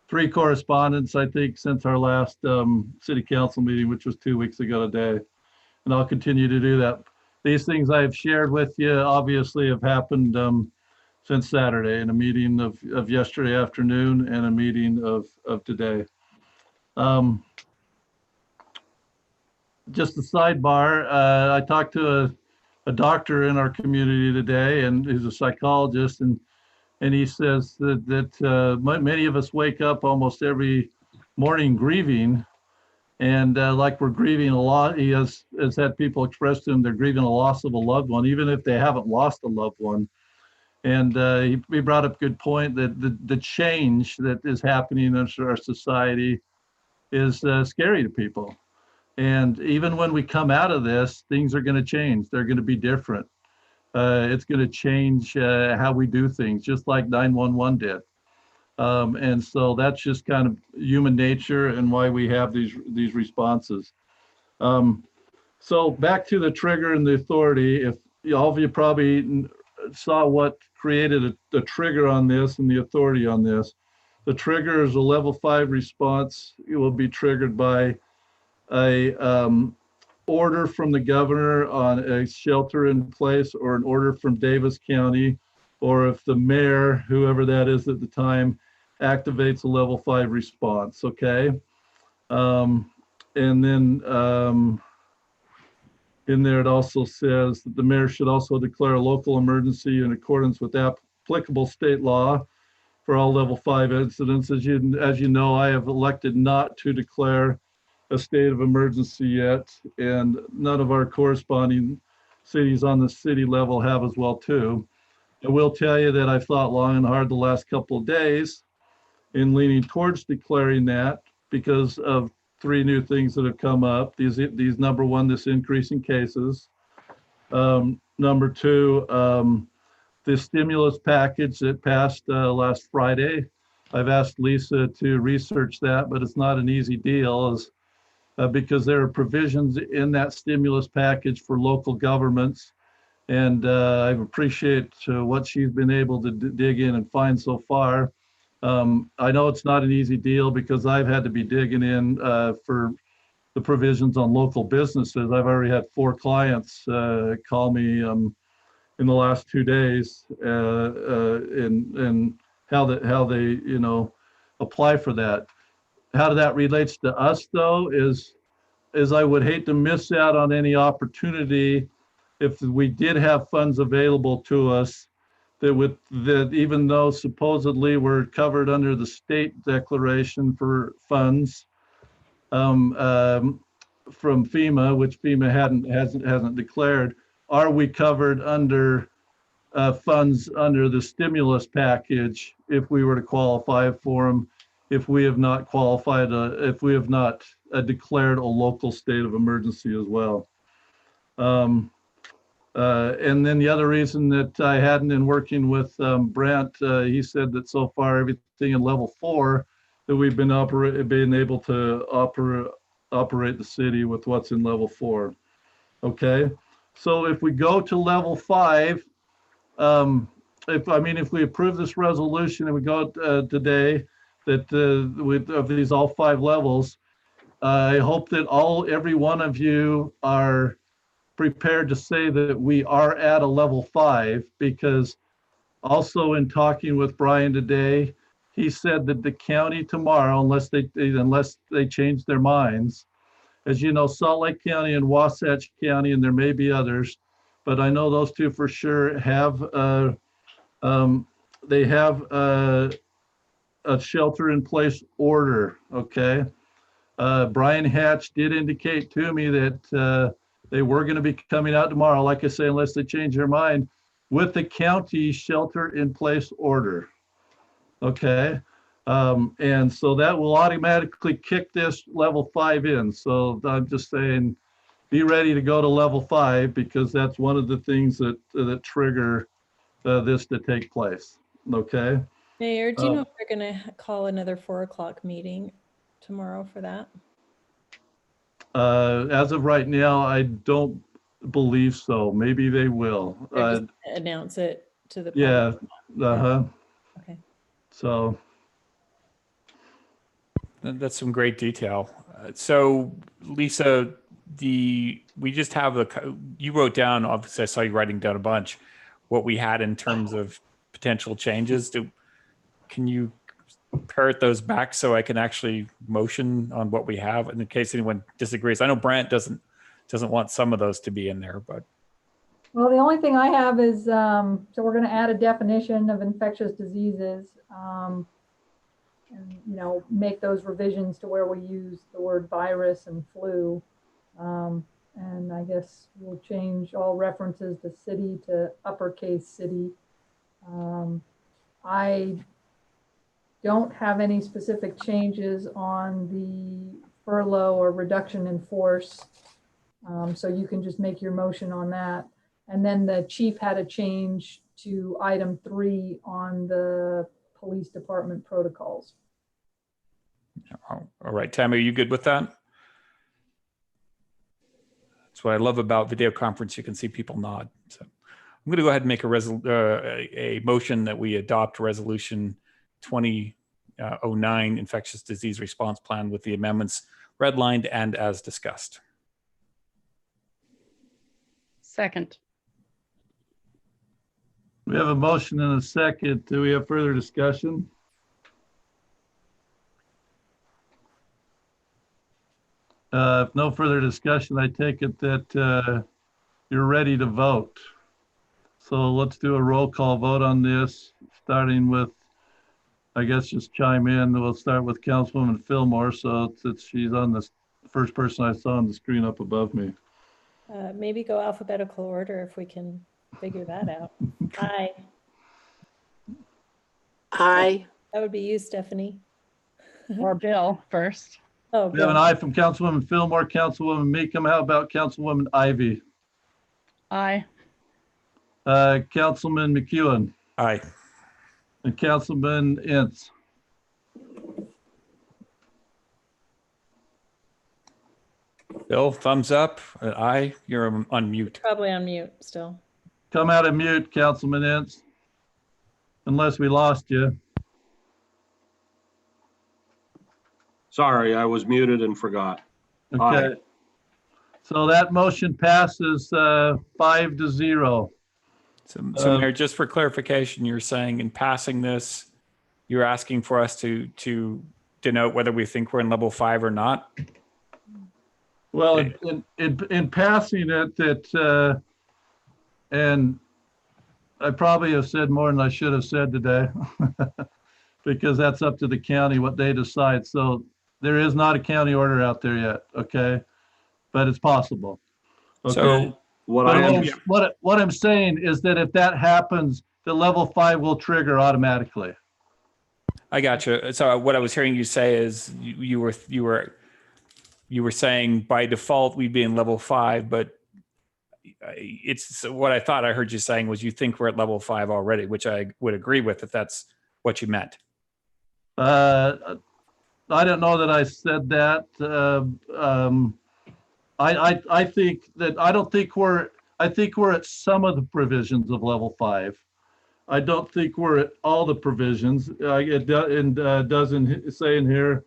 S4: 3 correspondents, I think, since our last city council meeting, which was 2 weeks ago today, and I'll continue to do that. These things I've shared with you obviously have happened since Saturday, in a meeting of yesterday afternoon and a meeting of today. Just a sidebar, I talked to a doctor in our community today, and he's a psychologist, and he says that many of us wake up almost every morning grieving, and like we're grieving a lot. He has had people express to him they're grieving a loss of a loved one, even if they haven't lost a loved one. And he brought up a good point that the change that is happening in our society is scary to people. And even when we come out of this, things are going to change. They're going to be different. It's going to change how we do things, just like 911 did. And so that's just kind of human nature and why we have these responses. So back to the trigger and the authority. If all of you probably saw what created a trigger on this and the authority on this. The trigger is a level 5 response. It will be triggered by a order from the governor on a shelter in place, or an order from Davis County, or if the mayor, whoever that is at the time, activates a level 5 response. Okay. And then in there, it also says that the mayor should also declare a local emergency in accordance with applicable state law for all level 5 incidents. As you know, I have elected not to declare a state of emergency yet, and none of our corresponding cities on the city level have as well too. I will tell you that I've thought long and hard the last couple of days in leaning towards declaring that, because of 3 new things that have come up. These number 1, this increase in cases. Number 2, the stimulus package that passed last Friday. I've asked Lisa to research that, but it's not an easy deal, because there are provisions in that stimulus package for local governments. And I appreciate what she's been able to dig in and find so far. I know it's not an easy deal, because I've had to be digging in for the provisions on local businesses. I've already had 4 clients call me in the last 2 days, and how they apply for that. How that relates to us though is I would hate to miss out on any opportunity if we did have funds available to us, that even though supposedly we're covered under the state declaration for funds from FEMA, which FEMA hasn't declared, are we covered under funds under the stimulus package if we were to qualify for them, if we have not qualified, if we have not declared a local state of emergency as well. And then the other reason that I hadn't been working with Brent, he said that so far everything in level 4 that we've been able to operate the city with what's in level 4. Okay, so if we go to level 5, if we approve this resolution and we go today that of these all 5 levels, I hope that every one of you are prepared to say that we are at a level 5, because also in talking with Brian today, he said that the county tomorrow, unless they change their minds, as you know, Salt Lake County and Wasatch County, and there may be others, but I know those 2 for sure have they have a shelter in place order. Okay, Brian Hatch did indicate to me that they were going to be coming out tomorrow, like I say, unless they change their mind, with the county shelter in place order. Okay, and so that will automatically kick this level 5 in. So I'm just saying, be ready to go to level 5, because that's one of the things that trigger this to take place. Okay.
S9: Mayor, do you know if we're going to call another 4 o'clock meeting tomorrow for that?
S4: As of right now, I don't believe so. Maybe they will.
S9: Just announce it to the public.
S4: Yeah.
S9: Okay.
S4: So
S1: That's some great detail. So Lisa, we just have you wrote down, obviously I saw you writing down a bunch, what we had in terms of potential changes. Can you parrot those back so I can actually motion on what we have in case anyone disagrees? I know Brant doesn't want some of those to be in there, but.
S7: Well, the only thing I have is, so we're going to add a definition of infectious diseases, and, make those revisions to where we use the word virus and flu. And I guess we'll change all references to city to uppercase city. I don't have any specific changes on the furlough or reduction in force. So you can just make your motion on that. And then the chief had a change to item 3 on the police department protocols.
S1: All right, Tammy, are you good with that? That's what I love about video conference. You can see people nod. So I'm going to go ahead and make a motion that we adopt resolution 2009 infectious disease response plan with the amendments redlined and as discussed.
S5: Second.
S4: we have a motion and a second. Do we have further discussion? If no further discussion, I take it that you're ready to vote. So let's do a roll call vote on this, starting with, I guess just chime in. We'll start with Councilwoman Fillmore. So since she's on the first person I saw on the screen up above me.
S9: Maybe go alphabetical order if we can figure that out. Aye.
S6: Aye.
S9: That would be you, Stephanie.
S5: Or Bill first.
S9: Oh,
S4: We have an
S9: Bill.
S4: aye from Councilwoman Fillmore, Councilwoman Meekum. How about Councilwoman Ivy?
S5: Aye.
S4: Councilman McEwen
S1: Aye.
S4: and Councilman Ince.
S1: Bill, thumbs up. Aye. You're on mute.
S9: Probably on mute still.
S4: Come out of mute, Councilman Ince, unless we lost you.
S3: Sorry, I was muted and forgot.
S4: Okay. So that motion passes 5-0.
S1: So Mayor, just for clarification, you're saying in passing this, you're asking for us to denote whether we think we're in level 5 or not?
S4: Well, in passing it, that and I probably have said more than I should have said today because that's up to the county what they decide. So there is not a county order out there yet, okay? But it's possible. Okay.
S1: So
S3: What
S4: But
S3: I am,
S4: what I'm saying is that if that happens, the level 5 will trigger automatically.
S1: I got you. So what I was hearing you say is you were saying by default we'd be in level 5, but it's what I thought I heard you saying was you think we're at level 5 already, which I would agree with if that's what you meant.
S4: I don't know that I said that. I think that I think we're at some of the provisions of level 5. I don't think we're at all the provisions. It doesn't say in here,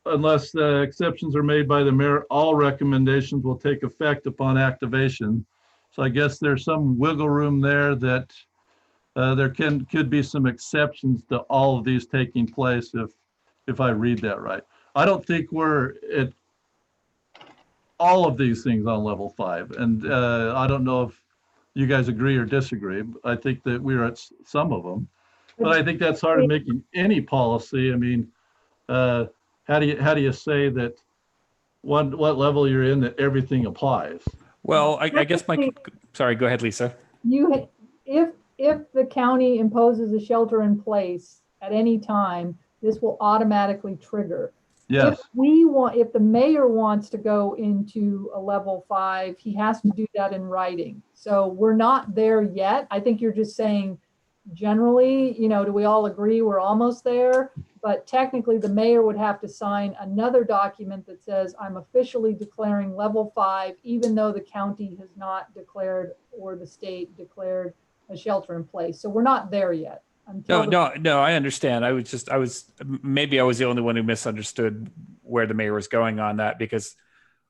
S4: unless exceptions are made by the mayor, all recommendations will take effect upon activation. So I guess there's some wiggle room there that there could be some exceptions to all of these taking place if I read that right. I don't think we're at all of these things on level 5. And I don't know if you guys agree or disagree. I think that we're at some of them, but I think that's hard of making any policy. I mean, how do you say that what level you're in that everything applies?
S1: Well, I guess sorry, go ahead, Lisa.
S7: If the county imposes a shelter in place at any time, this will automatically trigger.
S4: Yes.
S7: If the mayor wants to go into a level 5, he has to do that in writing. So we're not there yet. I think you're just saying generally, do we all agree we're almost there? But technically the mayor would have to sign another document that says, I'm officially declaring level 5, even though the county has not declared or the state declared a shelter in place. So we're not there yet.
S1: No, I understand. Maybe I was the only one who misunderstood where the mayor was going on that, because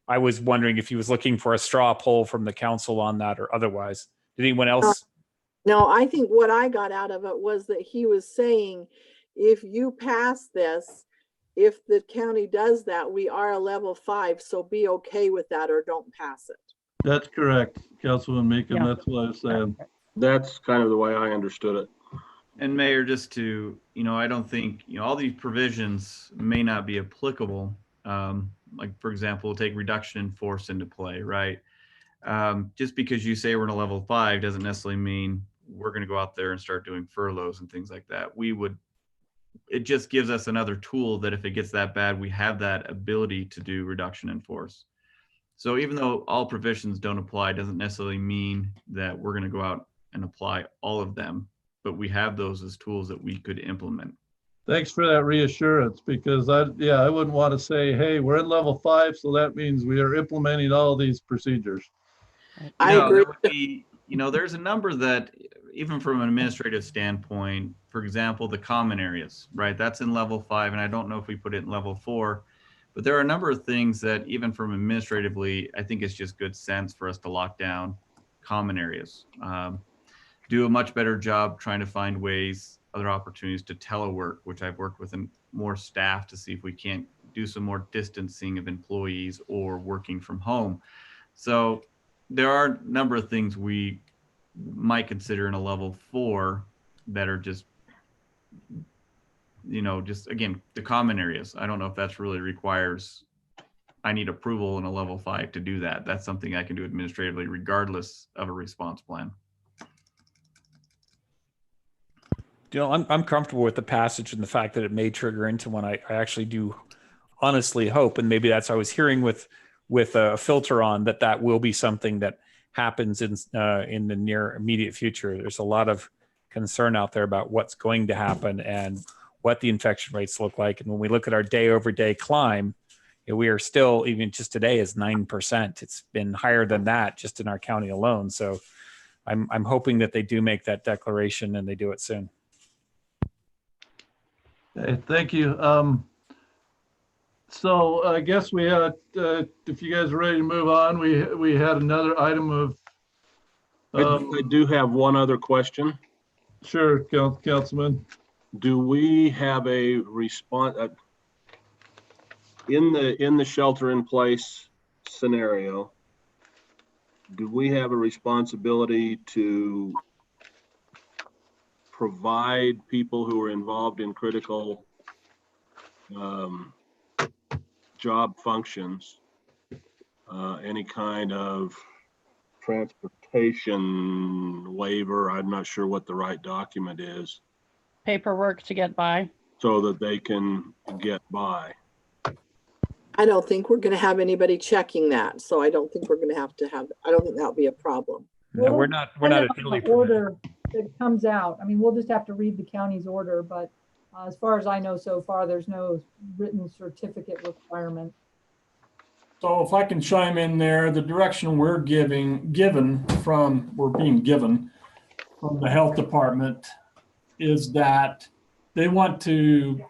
S1: I was wondering if he was looking for a straw poll from the council on that or otherwise. Did anyone else?
S6: No, I think what I got out of it was that he was saying, if you pass this, if the county does that, we are a level 5, so be okay with that or don't pass it.
S4: That's correct, Councilman Meekin.
S5: Yeah.
S4: That's what I was saying.
S3: that's kind of the way I understood it.
S10: And Mayor, just to, I don't think, all these provisions may not be applicable. Like, for example, take reduction in force into play, right? Just because you say we're in a level 5 doesn't necessarily mean we're going to go out there and start doing furloughs and things like that. It just gives us another tool that if it gets that bad, we have that ability to do reduction in force. So even though all provisions don't apply, doesn't necessarily mean that we're going to go out and apply all of them, but we have those as tools that we could implement.
S4: Thanks for that reassurance, because I wouldn't want to say, hey, we're in level 5, so that means we are implementing all these procedures.
S6: I agree.
S10: There would be, there's a number that, even from an administrative standpoint, for example, the common areas, right? That's in level 5, and I don't know if we put it in level 4, but there are a number of things that even from administratively, I think it's just good sense for us to lock down common areas. Do a much better job trying to find ways, other opportunities to telework, which I've worked with more staff to see if we can't do some more distancing of employees or working from home. So there are a number of things we might consider in a level 4 that are just, just again, the common areas. I don't know if that's really requires, I need approval in a level 5 to do that. That's something I can do administratively regardless of a response plan.
S1: I'm comfortable with the passage and the fact that it may trigger into one. I actually do honestly hope, and maybe that's what I was hearing with a filter on, that will be something that happens in the near immediate future. There's a lot of concern out there about what's going to happen and what the infection rates look like. And when we look at our day over day climb, we are still, even just today, is 9%. It's been higher than that just in our county alone. So I'm hoping that they do make that declaration and they do it soon.
S4: Okay, thank you. So I guess we had, if you guys are ready to move on, we had another item of.
S3: I do have one other question.
S4: Sure, Councilman.
S3: Do we have a response in the shelter in place scenario? do we have a responsibility to provide people who are involved in critical job functions any kind of transportation waiver? I'm not sure what the right document is,
S5: Paperwork to get by.
S3: so that they can get by.
S6: I don't think we're gonna have anybody checking that, so I don't think we're gonna have to have, I don't think that'll be a problem.
S1: No, we're not
S7: Depending
S1: at
S7: on the
S1: Italy. for that.
S7: Order that comes out. I mean, we'll just have to read the county's order, but as far as I know so far, there's no written certificate requirement.
S8: So if I can chime in there, the direction we're being given from the health department is that they want to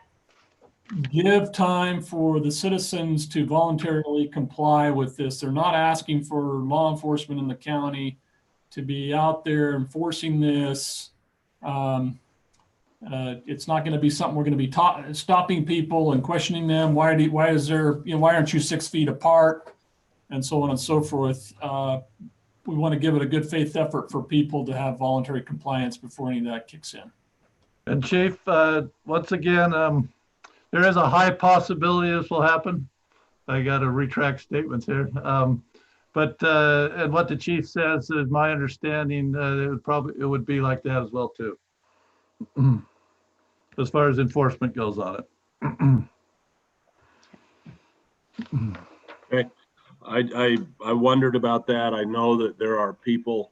S8: give time for the citizens to voluntarily comply with this. They're not asking for law enforcement in the county to be out there enforcing this. It's not going to be something we're going to be stopping people and questioning them. Why aren't you 6 feet apart? And so on and so forth. We want to give it a good faith effort for people to have voluntary compliance before any of that kicks in.
S4: And Chief, once again, there is a high possibility this will happen. I got to retract statements here. But and what the chief says is my understanding, it would be like that as well too. As far as enforcement goes on it.
S3: Okay. I wondered about that. I know that there are people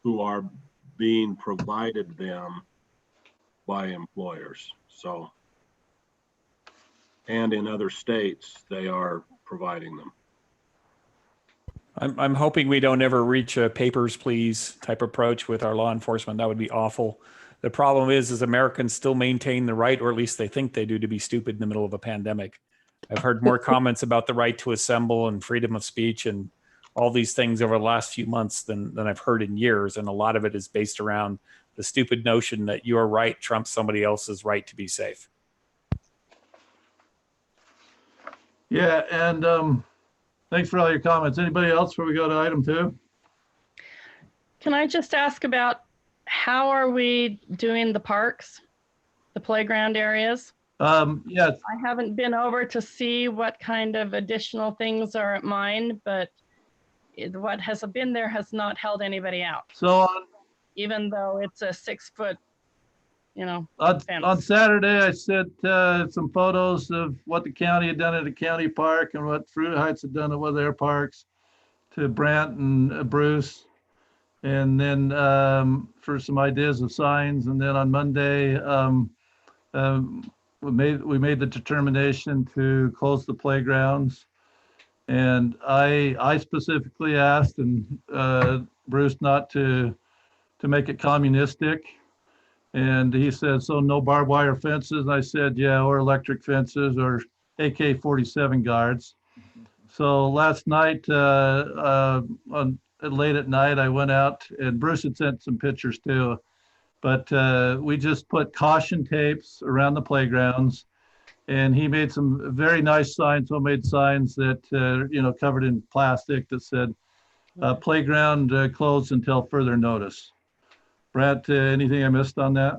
S3: who are being provided them by employers. So, and in other states, they are providing them.
S1: I'm hoping we don't ever reach a papers, please type approach with our law enforcement. That would be awful. The problem is Americans still maintain the right, or at least they think they do, to be stupid in the middle of a pandemic. I've heard more comments about the right to assemble and freedom of speech and all these things over the last few months than I've heard in years. And a lot of it is based around the stupid notion that your right trumps somebody else's right to be safe.
S4: Yeah, and thanks for all your comments. Anybody else before we go to item 2?
S5: Can I just ask about how are we doing the parks, the playground areas?
S4: Yes.
S5: I haven't been over to see what kind of additional things are at mine, but what has been there has not held anybody out.
S4: So
S5: even though it's a 6 foot, fence.
S4: on Saturday, I sent some photos of what the county had done at the county park and what Fruita Heights had done at one of their parks to Brant and Bruce. And then for some ideas of signs. And then on Monday, we made the determination to close the playgrounds. And I specifically asked Bruce not to make it communistic. And he said, so no barbed wire fences? And I said, yeah, or electric fences or AK-47 guards. So last night, late at night, I went out, and Bruce had sent some pictures too, but we just put caution tapes around the playgrounds, and he made some very nice signs, homemade signs that, covered in plastic that said, playground closed until further notice. Brad, anything I missed on that?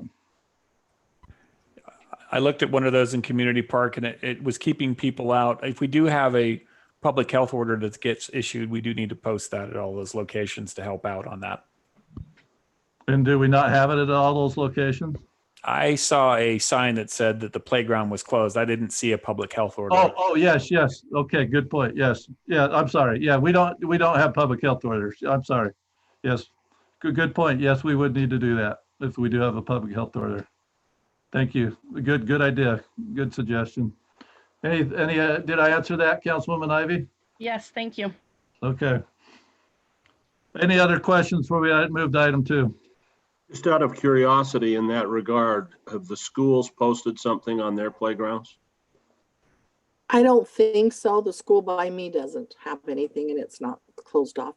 S1: I looked at one of those in Community Park, and it was keeping people out. If we do have a public health order that gets issued, we do need to post that at all those locations to help out on that.
S4: And do we not have it at all those locations?
S1: I saw a sign that said that the playground was closed. I didn't see a public health order.
S4: Oh, yes. Okay, good point. Yes. Yeah, I'm sorry. Yeah, we don't have public health orders. I'm sorry. Yes. Good point. Yes, we would need to do that if we do have a public health order. Thank you. Good idea. Good suggestion. Any did I answer that, Councilwoman Ivy?
S5: Yes, thank you.
S4: Okay. Any other questions before we move to item 2?
S3: Just out of curiosity in that regard, have the schools posted something on their playgrounds?
S6: I don't think so. The school by me doesn't have anything and it's not closed off.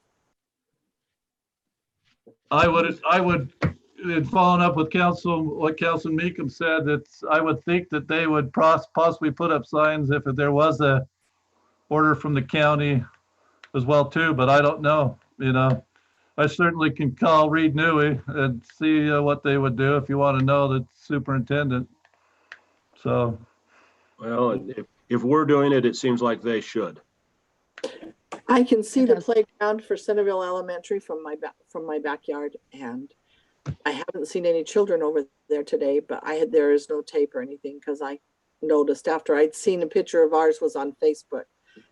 S4: I would, in following up with what Councilman Meekum said, that I would think that they would possibly put up signs if there was a order from the county as well too, but I don't know. you know, I certainly can call Reed Newey and see what they would do if you want to know the superintendent. So,
S3: Well, if we're doing it, it seems like they should.
S6: I can see
S5: It
S6: the
S5: does.
S6: playground for Centerville Elementary from my backyard, and I haven't seen any children over there today, but there is no tape or anything because I noticed after I'd seen a picture of ours was on Facebook.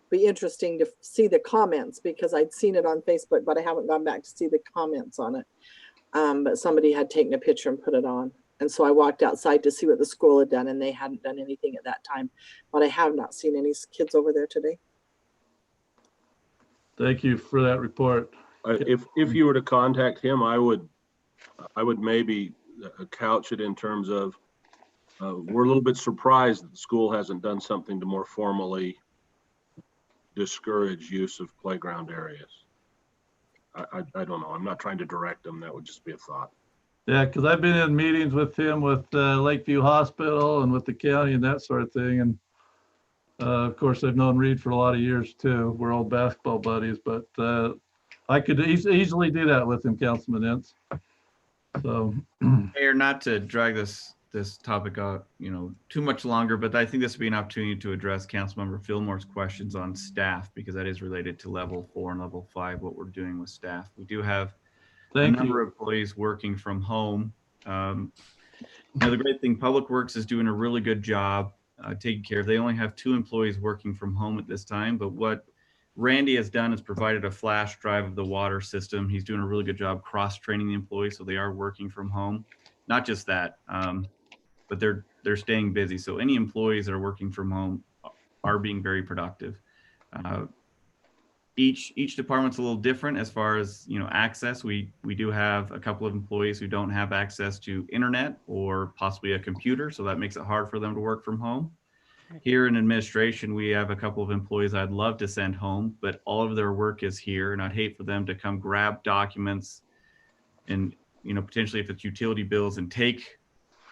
S6: Be interesting to see the comments because I'd seen it on Facebook, but I haven't gone back to see the comments on it. But somebody had taken a picture and put it on. And so I walked outside to see what the school had done, and they hadn't done anything at that time. But I have not seen any kids over there today.
S4: thank you for that report.
S3: If you were to contact him, I would maybe couch it in terms of we're a little bit surprised that the school hasn't done something to more formally discourage use of playground areas. I don't know. I'm not trying to direct them. That would just be a thought.
S4: Yeah, because I've been in meetings with him with Lakeview Hospital and with the county and that sort of thing. And of course, I've known Reed for a lot of years too. We're old basketball buddies, but I could easily do that with him, Councilman Ince. So,
S10: Mayor, not to drag this topic out, too much longer, but I think this would be an opportunity to address Councilmember Fillmore's questions on staff, because that is related to level 4 and level 5, what we're doing with staff. We do have a number of employees working from home. The great thing, Public Works is doing a really good job taking care of. They only have 2 employees working from home at this time, but what Randy has done is provided a flash drive of the water system. He's doing a really good job cross-training the employees, so they are working from home. Not just that, but they're staying busy. So any employees that are working from home are being very productive. Each department's a little different as far as access. We do have a couple of employees who don't have access to internet or possibly a computer, so that makes it hard for them to work from home. Here in administration, we have a couple of employees I'd love to send home, but all of their work is here, and I'd hate for them to come grab documents and potentially if it's utility bills and take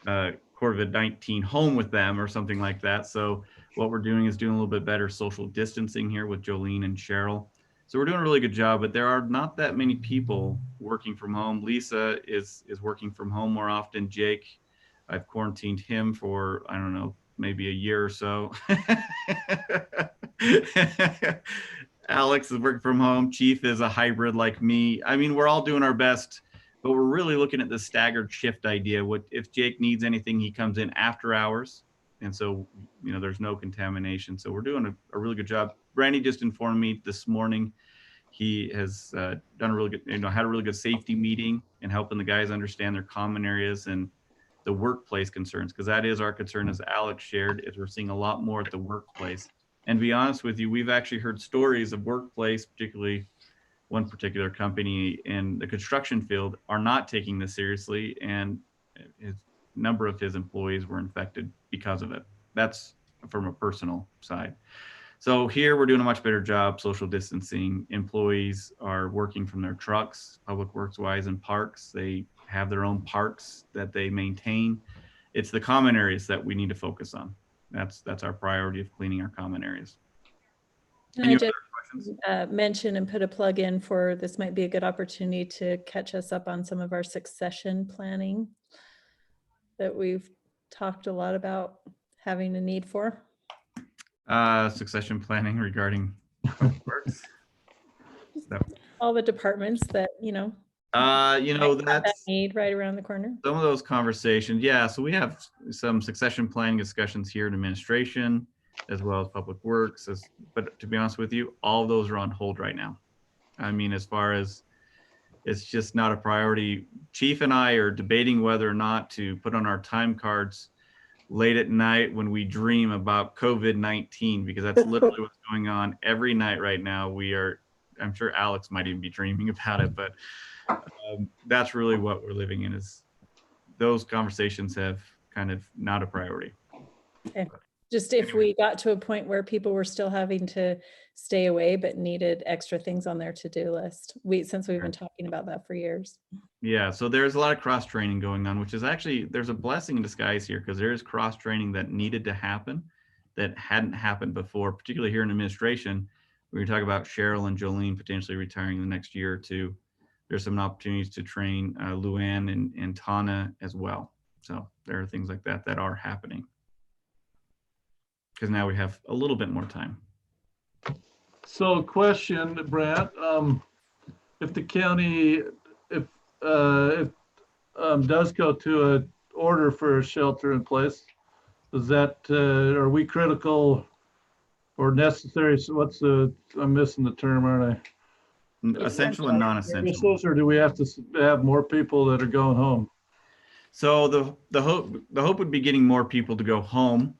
S10: COVID-19 home with them or something like that. So what we're doing is doing a little bit better social distancing here with Jolene and Cheryl. So we're doing a really good job, but there are not that many people working from home. Lisa is working from home more often. Jake, I've quarantined him for, I don't know, maybe a year or so. Alex is working from home. Chief is a hybrid like me. I mean, we're all doing our best, but we're really looking at the staggered shift idea. What if Jake needs anything, he comes in after hours. And so, there's no contamination. So we're doing a really good job. Brandy just informed me this morning, he has done a really good, had a really good safety meeting and helping the guys understand their common areas and the workplace concerns, because that is our concern, as Alex shared, is we're seeing a lot more at the workplace. And to be honest with you, we've actually heard stories of workplace, particularly one particular company in the construction field, are not taking this seriously, and a number of his employees were infected because of it. That's from a personal side. So here we're doing a much better job social distancing. Employees are working from their trucks, Public Works wise, in parks. They have their own parks that they maintain. It's the common areas that we need to focus on. That's our priority of cleaning our common areas.
S9: I just mention and put a plug in for, this might be a good opportunity to catch us up on some of our succession planning that we've talked a lot about having a need for.
S10: Succession planning regarding Public Works.
S9: All the departments that,
S10: that's
S9: that need right around the corner.
S10: Some of those conversations, yeah. So we have some succession planning discussions here in administration, as well as Public Works. But to be honest with you, all of those are on hold right now. I mean, as far as it's just not a priority. Chief and I are debating whether or not to put on our time cards late at night when we dream about COVID-19, because that's literally what's going on every night right now. I'm sure Alex might even be dreaming about it, but that's really what we're living in, is those conversations have kind of not a priority.
S9: Okay. Just if we got to a point where people were still having to stay away but needed extra things on their to-do list. Since we've been talking about that for years. Yeah,
S10: so there's a lot of cross-training going on, which is actually, there's a blessing in disguise here, because there is cross-training that needed to happen that hadn't happened before, particularly here in administration. We talk about Cheryl and Jolene potentially retiring in the next year or two. There's some opportunities to train Luann and Tana as well. So there are things like that that are happening. Because now we have a little bit more time.
S4: So question, Brant, if the county, does go to a order for a shelter in place, is that, are we critical or necessary? So I'm missing the term, aren't I?
S10: Essential and non-essential.
S4: Or do we have to have more people that are going home?
S10: So the hope would be getting more people to go home.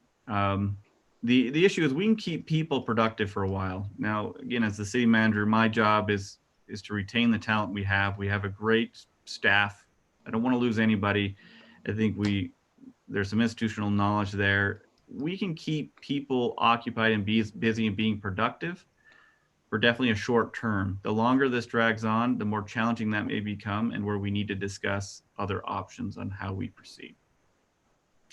S10: The issue is we can keep people productive for a while. Now, again, as the city manager, my job is to retain the talent we have. We have a great staff. I don't want to lose anybody. I think there's some institutional knowledge there. We can keep people occupied and busy and being productive for definitely a short term. The longer this drags on, the more challenging that may become, and where we need to discuss other options on how we proceed.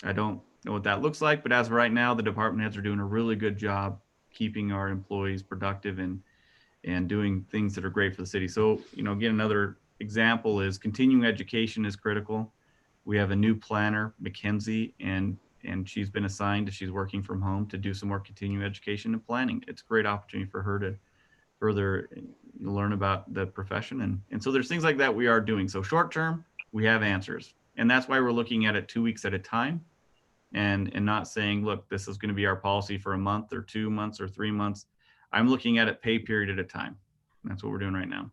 S10: I don't know what that looks like, but as of right now, the department heads are doing a really good job keeping our employees productive and doing things that are great for the city. So, again, another example is continuing education is critical. We have a new planner, Mackenzie, and she's been assigned, she's working from home to do some more continuing education and planning. It's a great opportunity for her to further learn about the profession. And so there's things like that we are doing. So short term, we have answers. And that's why we're looking at it 2 weeks at a time and not saying, look, this is going to be our policy for a month or 2 months or 3 months. I'm looking at it pay period at a time. And that's what we're doing right now.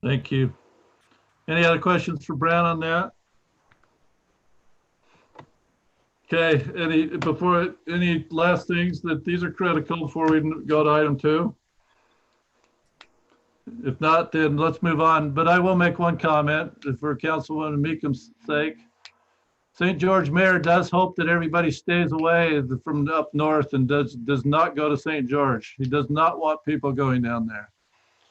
S4: Thank you. Any other questions for Brant on that? Okay, any last things that these are critical before we go to item 2? If not, then let's move on. But I will make one comment for Councilwoman Meekham's sake. St. George Mayor does hope that everybody stays away from up north and does not go to St. George. He does not want people going down there.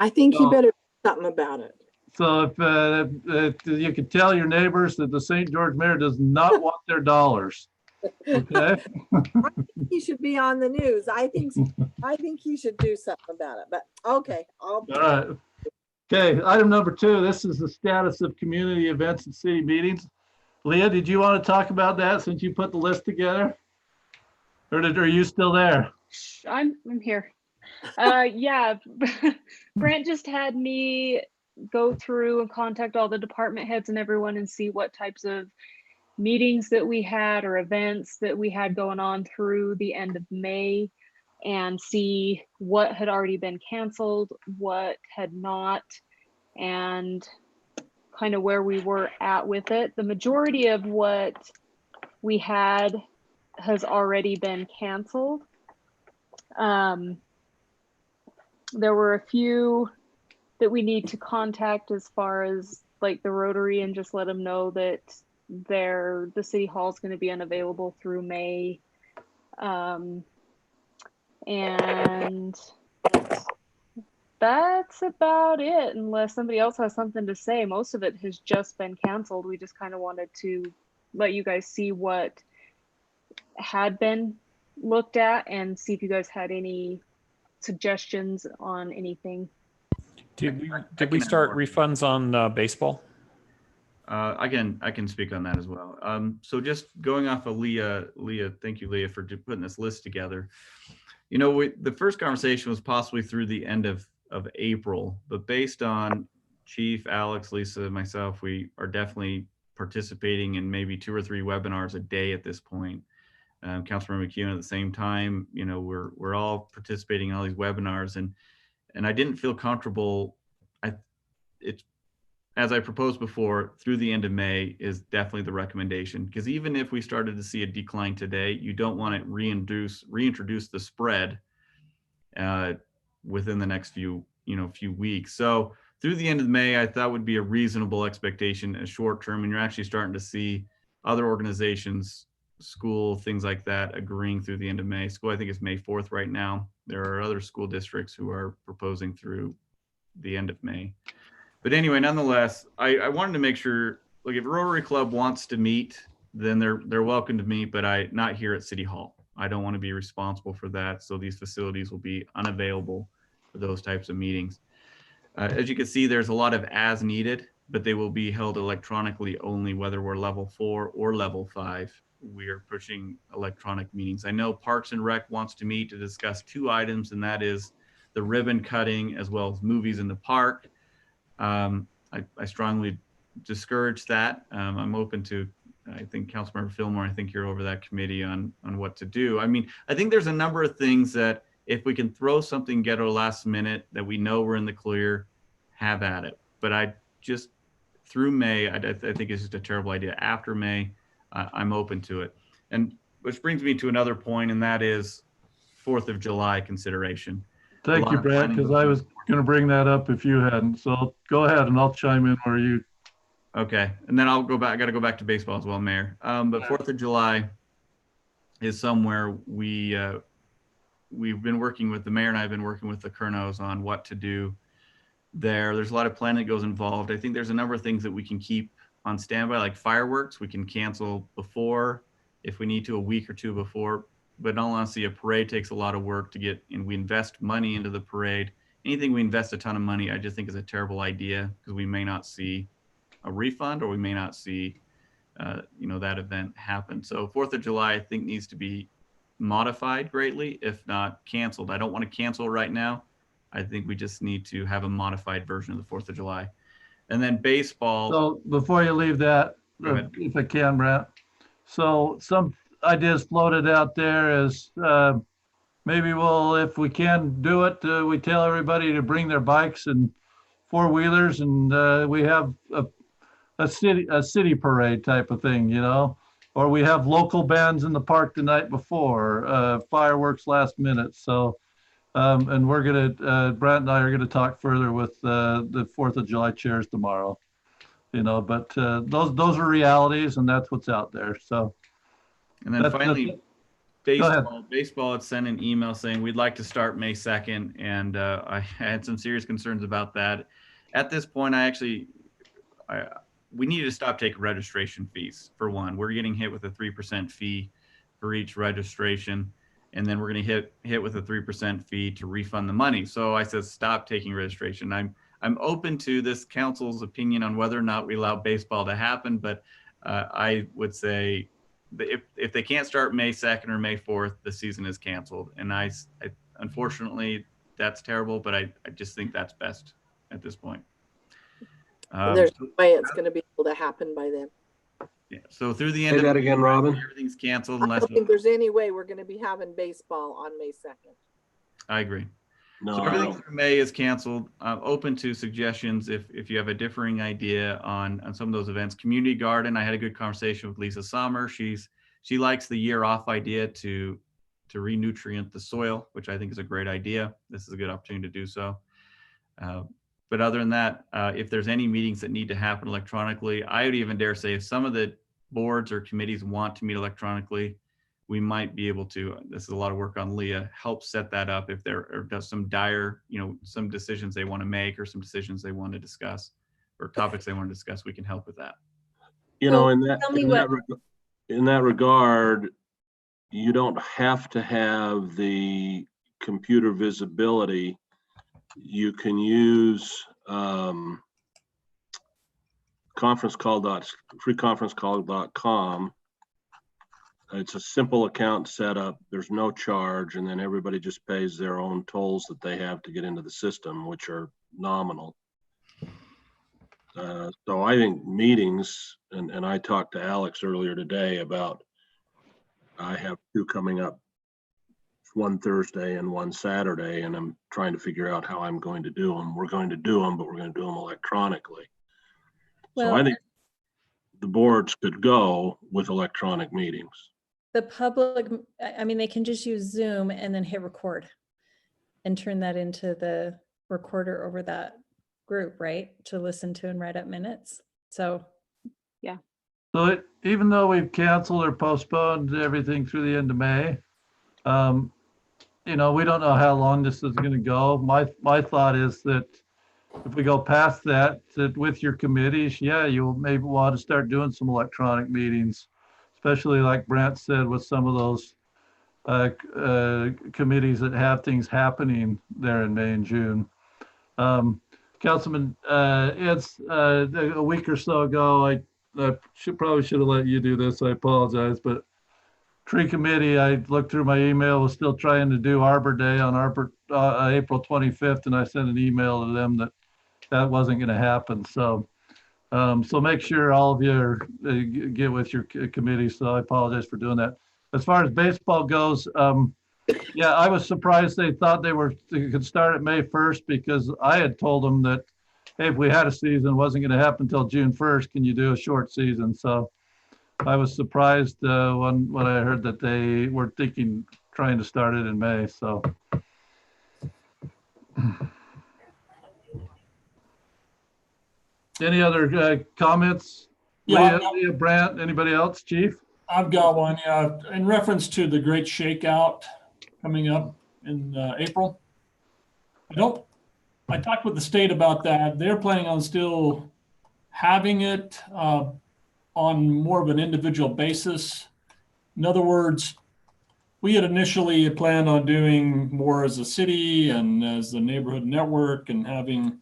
S6: I think you better do something about it.
S4: So if you could tell your neighbors that the St. George Mayor does not want their dollars. Okay.
S6: I think he should be on the news. I think he should do something about it. But okay,
S4: all right. Okay, item number 2. This is the status of community events and city meetings. Leah, did you want to talk about that since you put the list together? Or are you still there?
S2: I'm here. Yeah, Brant just had me go through and contact all the department heads and everyone and see what types of meetings that we had or events that we had going on through the end of May and see what had already been canceled, what had not, and kind of where we were at with it. The majority of what we had has already been canceled. There were a few that we need to contact as far as like the Rotary and just let them know that the city hall is going to be unavailable through May. And that's about it, unless somebody else has something to say. Most of it has just been canceled. We just kind of wanted to let you guys see what had been looked at and see if you guys had any suggestions on anything.
S1: Did we start refunds on baseball?
S10: I can speak on that as well. So just going off of Leah, thank you, Leah, for putting this list together. The first conversation was possibly through the end of April, but based on Chief, Alex, Lisa, myself, we are definitely participating in maybe 2 or 3 webinars a day at this point. Councilmember McKeown at the same time, we're all participating in all these webinars, and I didn't feel comfortable. As I proposed before, through the end of May is definitely the recommendation, because even if we started to see a decline today, you don't want to reintroduce the spread within the next few weeks. So through the end of May, I thought would be a reasonable expectation, a short term, and you're actually starting to see other organizations, school, things like that, agreeing through the end of May. School, I think it's May 4th right now. There are other school districts who are proposing through the end of May. But anyway, nonetheless, I wanted to make sure, like, if Rotary Club wants to meet, then they're welcome to meet, but not here at City Hall. I don't want to be responsible for that. So these facilities will be unavailable for those types of meetings. As you can see, there's a lot of as needed, but they will be held electronically only, whether we're level 4 or level 5. We are pushing electronic meetings. I know Parks and Rec wants to meet to discuss 2 items, and that is the ribbon cutting as well as movies in the park. I strongly discourage that. I'm open to, I think Councilmember Fillmore, I think you're over that committee on what to do. I mean, I think there's a number of things that if we can throw something ghetto last minute that we know we're in the clear, have at it. But I just, through May, I think it's just a terrible idea. After May, I'm open to it. And which brings me to another point, and that is 4th of July consideration.
S4: Thank you, Brad, because I was going to bring that up if you hadn't. So go ahead and I'll chime in where you.
S10: Okay, and then I'll go back. I got to go back to baseball as well, Mayor. But 4th of July is somewhere we've been working with, the mayor and I have been working with the Kernos on what to do there. There's a lot of planning that goes involved. I think there's a number of things that we can keep on standby, like fireworks. We can cancel before if we need to, a week or 2 before. But in all honesty, a parade takes a lot of work to get, and we invest money into the parade. Anything we invest a ton of money, I just think is a terrible idea, because we may not see a refund, or we may not see that event happen. So 4th of July, I think, needs to be modified greatly, if not canceled. I don't want to cancel right now. I think we just need to have a modified version of the 4th of July. And then baseball.
S4: So before you leave that, if I can, Brent. So some ideas floated out there is maybe if we can do it, we tell everybody to bring their bikes and 4-wheelers, and we have a city parade type of thing, or we have local bands in the park the night before, fireworks last minute. So, and we're Brent and I are gonna talk further with the 4th of July chairs tomorrow, but those are realities, and that's what's out there. So.
S10: And then finally, baseball had sent an email saying we'd like to start May 2nd, and I had some serious concerns about that. At this point, we needed to stop taking registration fees. For one, we're getting hit with a 3% fee for each registration, and then we're going to hit with a 3% fee to refund the money. So I said, stop taking registration. I'm open to this council's opinion on whether or not we allow baseball to happen, but I would say if they can't start May 2nd or May 4th, the season is canceled. And I unfortunately, that's terrible, but I just think that's best at this point.
S6: There's no way it's going to be able to happen by then.
S10: Yeah. So through the end
S3: of that again, Robin.
S10: Everything's canceled
S6: I
S10: unless.
S6: don't think there's any way we're going to be having baseball on May 2nd.
S10: I agree.
S3: No,
S10: so everything through May is canceled. I'm open to suggestions if you have a differing idea on some of those events. Community garden, I had a good conversation with Lisa Sommer. She likes the year off idea to re-nutrient the soil, which I think is a great idea. This is a good opportunity to do so. But other than that, if there's any meetings that need to happen electronically, I would even dare say if some of the boards or committees want to meet electronically, we might be able to, this is a lot of work on Leah, help set that up if there are some dire, some decisions they want to make or some decisions they want to discuss or topics they want to discuss, we can help with that.
S3: In that regard, you don't have to have the computer visibility. You can use freeconferencecall.com. It's a simple account setup. There's no charge, and then everybody just pays their own tolls that they have to get into the system, which are nominal. So I think meetings, and I talked to Alex earlier today about, I have 2 coming up, one Thursday and one Saturday, and I'm trying to figure out how I'm going to do them. We're going to do them, but we're going to do them electronically.
S9: Well,
S3: so I think the boards could go with electronic meetings.
S9: The public, I mean, they can just use Zoom and then hit record and turn that into the recorder over that group, right? To listen to and write up minutes. So,
S2: yeah.
S4: So even though we've canceled or postponed everything through the end of May, we don't know how long this is going to go. My thought is that if we go past that with your committees, you'll maybe want to start doing some electronic meetings, especially like Brent said, with some of those committees that have things happening there in May and June. Councilman, it's a week or so ago, I probably should have let you do this. I apologize, but tree committee, I looked through my email, was still trying to do Arbor Day on April 25th, and I sent an email to them that wasn't going to happen. So, so make sure all of you get with your committee. So I apologize for doing that. As far as baseball goes, yeah, I was surprised they thought they could start at May 1st, because I had told them that, hey, if we had a season, it wasn't going to happen until June 1st. Can you do a short season? So I was surprised when I heard that they were trying to start it in May. So. Any other comments?
S8: Yeah,
S4: Leah, Brandt, anybody else, Chief?
S8: I've got one. Yeah, in reference to the Great Shakeout coming up in April. I talked with the state about that. They're planning on still having it on more of an individual basis. In other words, we had initially planned on doing more as a city and as the neighborhood network and having,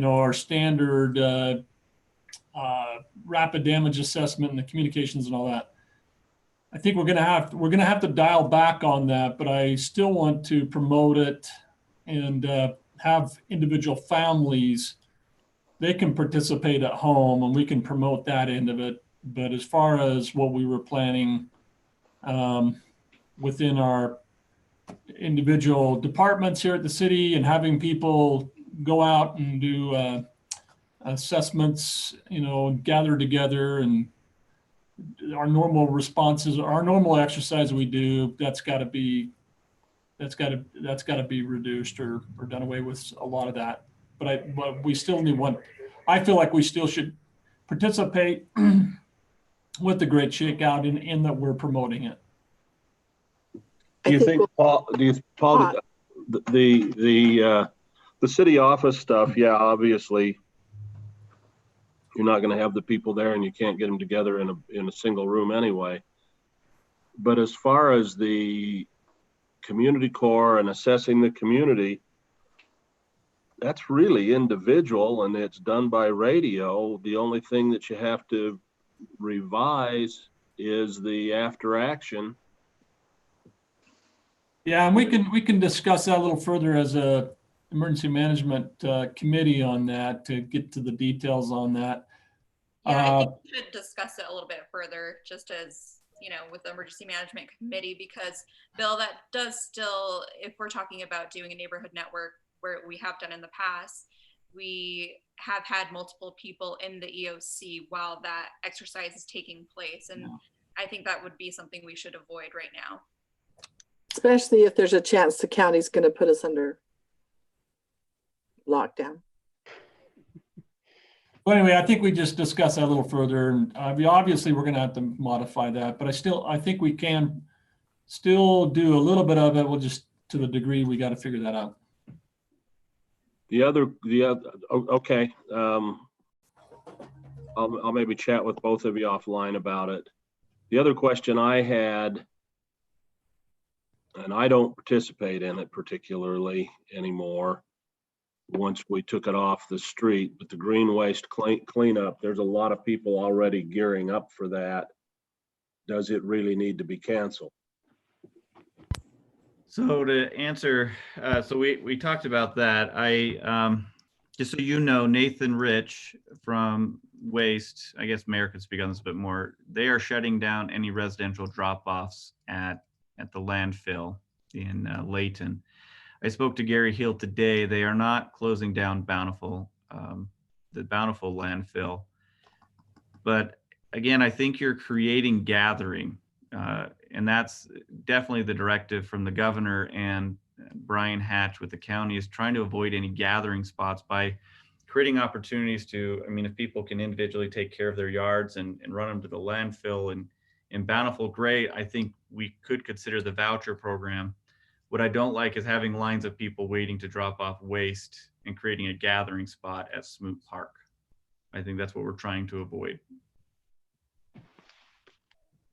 S8: our standard rapid damage assessment and the communications and all that. I think we're gonna have to dial back on that, but I still want to promote it and have individual families. They can participate at home and we can promote that end of it. But as far as what we were planning within our individual departments here at the city and having people go out and do assessments, gather together, and our normal responses, our normal exercise we do, that's got to be reduced or done away with, a lot of that. But we still I feel like we still should participate with the Great Shakeout in that we're promoting it.
S3: Do you think, Paul, the city office stuff, yeah, obviously you're not going to have the people there and you can't get them together in a single room anyway. But as far as the community core and assessing the community, that's really individual and it's done by radio. The only thing that you have to revise is the after action.
S8: Yeah, and we can discuss that a little further as a emergency management committee on that to get to the details on that.
S11: Yeah, I think we should discuss it a little bit further, just as with the emergency management committee, because Bill, that does still, if we're talking about doing a neighborhood network where we have done in the past, we have had multiple people in the EOC while that exercise is taking place. And I think that would be something we should avoid right now.
S6: Especially if there's a chance the county's going to put us under lockdown.
S8: Well, anyway, I think we just discuss that a little further, and obviously we're going to have to modify that, but I think we can still do a little bit of it. We'll just, to the degree we got to figure that out.
S3: Okay. I'll maybe chat with both of you offline about it. The other question I had, and I don't participate in it particularly anymore once we took it off the street, but the green waste cleanup, there's a lot of people already gearing up for that. Does it really need to be canceled?
S10: So to answer, so we talked about that. Just so you know, Nathan Rich from Waste, I guess Mayor could speak on this a bit more. They are shutting down any residential drop-offs at the landfill in Layton. I spoke to Gary Hill today. They are not closing down Bountiful, the Bountiful landfill. But again, I think you're creating gathering, and that's definitely the directive from the governor and Brian Hatch with the county, is trying to avoid any gathering spots by creating opportunities to, if people can individually take care of their yards and run them to the landfill and in Bountiful, great. I think we could consider the voucher program. What I don't like is having lines of people waiting to drop off waste and creating a gathering spot at Smoot Park. I think that's what we're trying to avoid.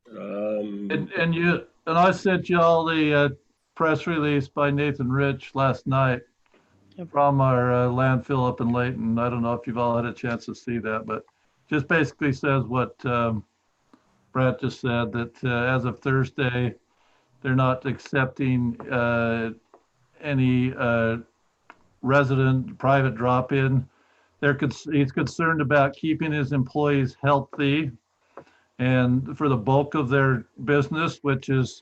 S4: And you, And I sent y'all the press release by Nathan Rich last night from our landfill up in Layton. I don't know if you've all had a chance to see that, but just basically says what Brett just said, that as of Thursday, they're not accepting any resident private drop-in. He's concerned about keeping his employees healthy, and for the bulk of their business, which is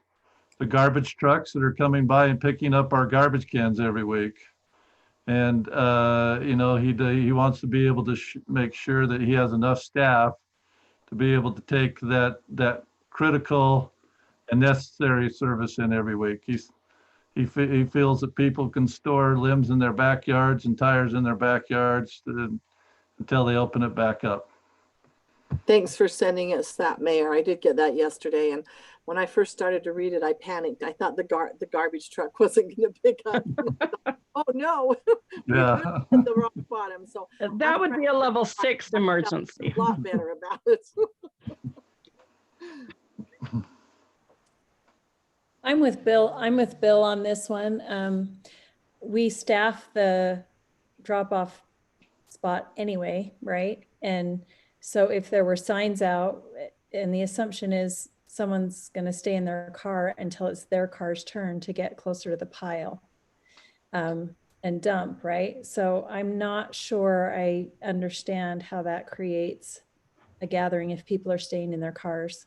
S4: the garbage trucks that are coming by and picking up our garbage cans every week. And you know, he wants to be able to make sure that he has enough staff to be able to take that critical and necessary service in every week. He feels that people can store limbs in their backyards and tires in their backyards until they open it back up.
S6: Thanks for sending us that, Mayor. I did get that yesterday, and when I first started to read it, I panicked. I thought the garbage truck wasn't going to pick up. Oh no!
S4: Yeah.
S6: We hit the rock bottom. So
S5: That would be a level 6 emergency.
S6: a lot better about it.
S9: I'm with Bill on this one. We staff the drop-off spot anyway, right? And so if there were signs out, and the assumption is someone's going to stay in their car until it's their car's turn to get closer to the pile and dump, right? So I'm not sure I understand how that creates a gathering if people are staying in their cars.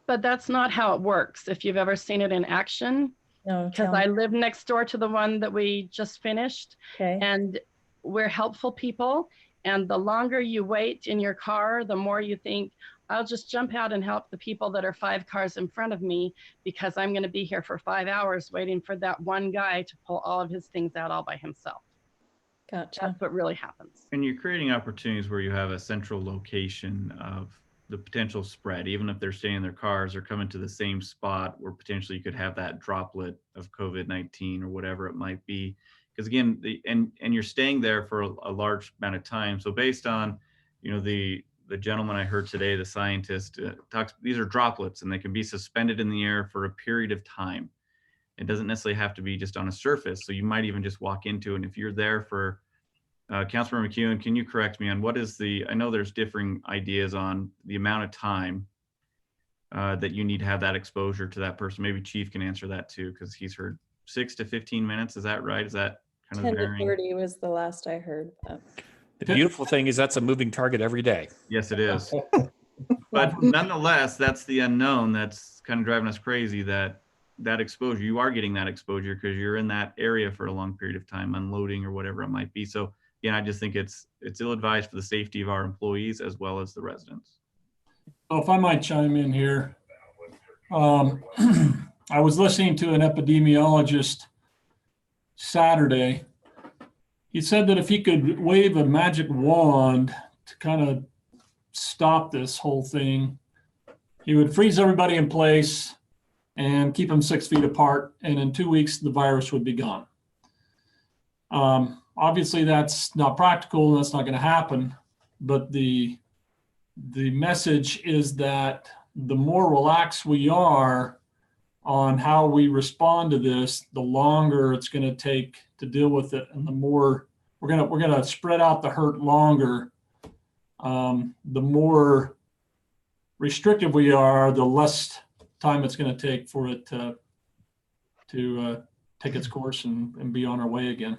S5: But that's not how it works. If you've ever seen it in action,
S9: No,
S5: because I live next door to the one that we just finished,
S9: okay.
S5: and we're helpful people. And the longer you wait in your car, the more you think, I'll just jump out and help the people that are 5 cars in front of me, because I'm going to be here for 5 hours waiting for that one guy to pull all of his things out all by himself.
S9: Gotcha.
S5: That's what really happens.
S10: And you're creating opportunities where you have a central location of the potential spread, even if they're staying in their cars or coming to the same spot where potentially you could have that droplet of COVID-19 or whatever it might be. Because again, and you're staying there for a large amount of time. So based on, you know, the gentleman I heard today, the scientist, talks, these are droplets and they can be suspended in the air for a period of time. It doesn't necessarily have to be just on a surface. So you might even just walk into it. And if you're there for, Councilmember McEwen, can you correct me on what is I know there's differing ideas on the amount of time that you need to have that exposure to that person. Maybe Chief can answer that too, because he's heard 6 to 15 minutes. Is that right? Is that kind
S9: 10
S10: of
S9: to
S10: varying?
S9: 30 was the last I heard.
S1: The beautiful thing is that's a moving target every day.
S10: Yes, it is. But nonetheless, that's the unknown that's kind of driving us crazy, that exposure, you are getting that exposure because you're in that area for a long period of time, unloading or whatever it might be. So again, I just think it's ill-advised for the safety of our employees as well as the residents.
S8: So if I might chime in here. I was listening to an epidemiologist Saturday. He said that if he could wave a magic wand to kind of stop this whole thing, he would freeze everybody in place and keep them 6 feet apart. And in 2 weeks, the virus would be gone. Obviously, that's not practical. That's not going to happen. But the message is that the more relaxed we are on how we respond to this, the longer it's going to take to deal with it, and the more we're going to spread out the hurt longer. The more restrictive we are, the less time it's going to take for it to take its course and be on our way again.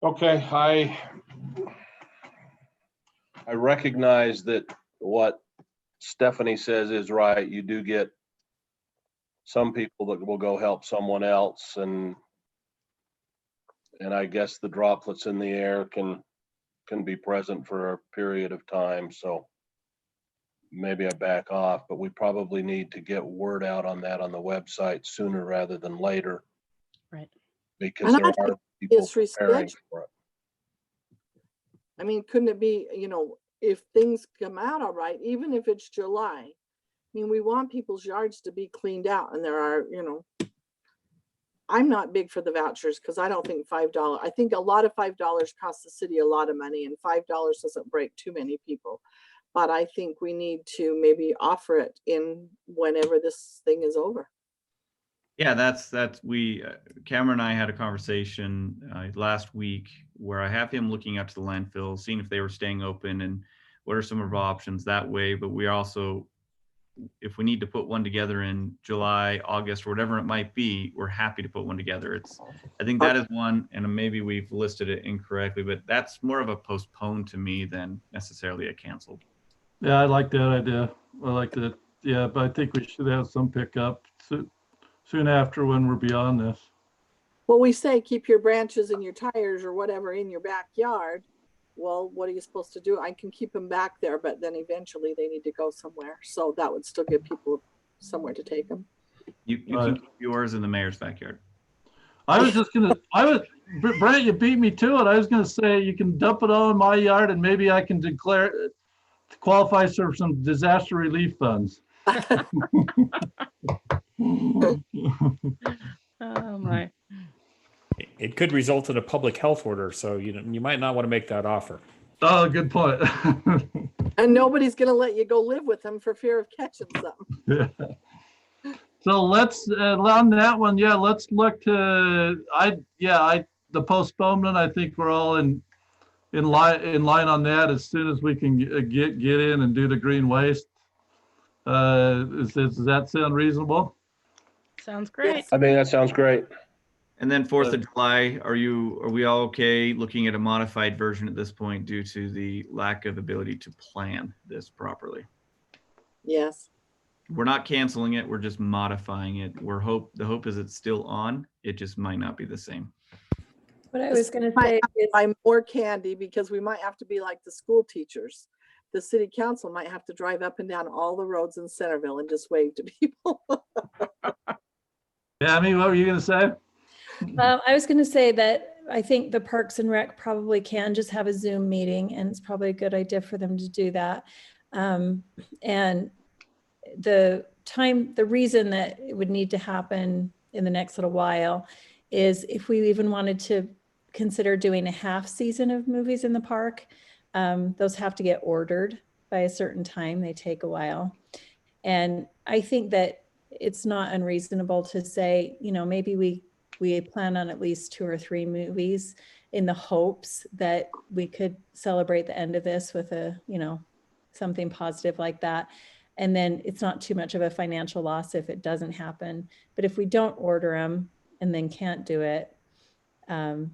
S3: Okay, I recognize that what Stephanie says is right. You do get some people that will go help someone else, and I guess the droplets in the air can be present for a period of time. So maybe I back off, but we probably need to get word out on that on the website sooner rather than later.
S5: Right.
S3: Because there are people preparing for it.
S6: I mean, couldn't it be, you know, if things come out all right, even if it's July, I mean, we want people's yards to be cleaned out, and there are, you know, I'm not big for the vouchers because I don't think $5, I think a lot of $5 costs the city a lot of money, and $5 doesn't break too many people. But I think we need to maybe offer it in whenever this thing is over.
S10: Yeah, that's Cameron and I had a conversation last week where I have him looking out to the landfill, seeing if they were staying open and what are some of our options that way. But we also, if we need to put one together in July, August, or whatever it might be, we're happy to put one together. I think that is one, and maybe we've listed it incorrectly, but that's more of a postpone to me than necessarily a canceled.
S4: Yeah, I like that idea. I like that. Yeah, but I think we should have some pickup soon after when we're beyond this.
S6: Well, we say keep your branches and your tires or whatever in your backyard. Well, what are you supposed to do? I can keep them back there, but then eventually they need to go somewhere. So that would still give people somewhere to take them.
S10: You can keep yours in the mayor's backyard.
S4: I was just gonna, Brent, you beat me to it. I was gonna say you can dump it all in my yard and maybe I can qualify for some disaster relief funds.
S5: Oh my.
S1: It could result in a public health order, so you might not want to make that offer.
S4: Oh, good point.
S6: And nobody's going to let you go live with them for fear of catching something.
S4: So let's on that one. Yeah, let's look to the postponement. I think we're all in line on that. As soon as we can get in and do the green waste. Does that sound reasonable?
S5: Sounds great.
S13: I think that sounds great.
S10: And then 4th of July, are we all okay looking at a modified version at this point due to the lack of ability to plan this properly?
S6: Yes.
S10: We're not canceling it. We're just modifying it. The hope is it's still on. It just might not be the same.
S9: What I was going to say is
S6: buy more candy because we might have to be like the school teachers. The city council might have to drive up and down all the roads in Centerville and just wave to people.
S4: Yeah, I mean, what were you going to say?
S9: I was going to say that I think the Parks and Rec probably can just have a Zoom meeting, and it's probably a good idea for them to do that. And the reason that it would need to happen in the next little while is if we even wanted to consider doing a half season of movies in the park, those have to get ordered by a certain time. They take a while. And I think that it's not unreasonable to say, maybe we plan on at least 2 or 3 movies in the hopes that we could celebrate the end of this with something positive like that. And then it's not too much of a financial loss if it doesn't happen. But if we don't order them and then can't do it, then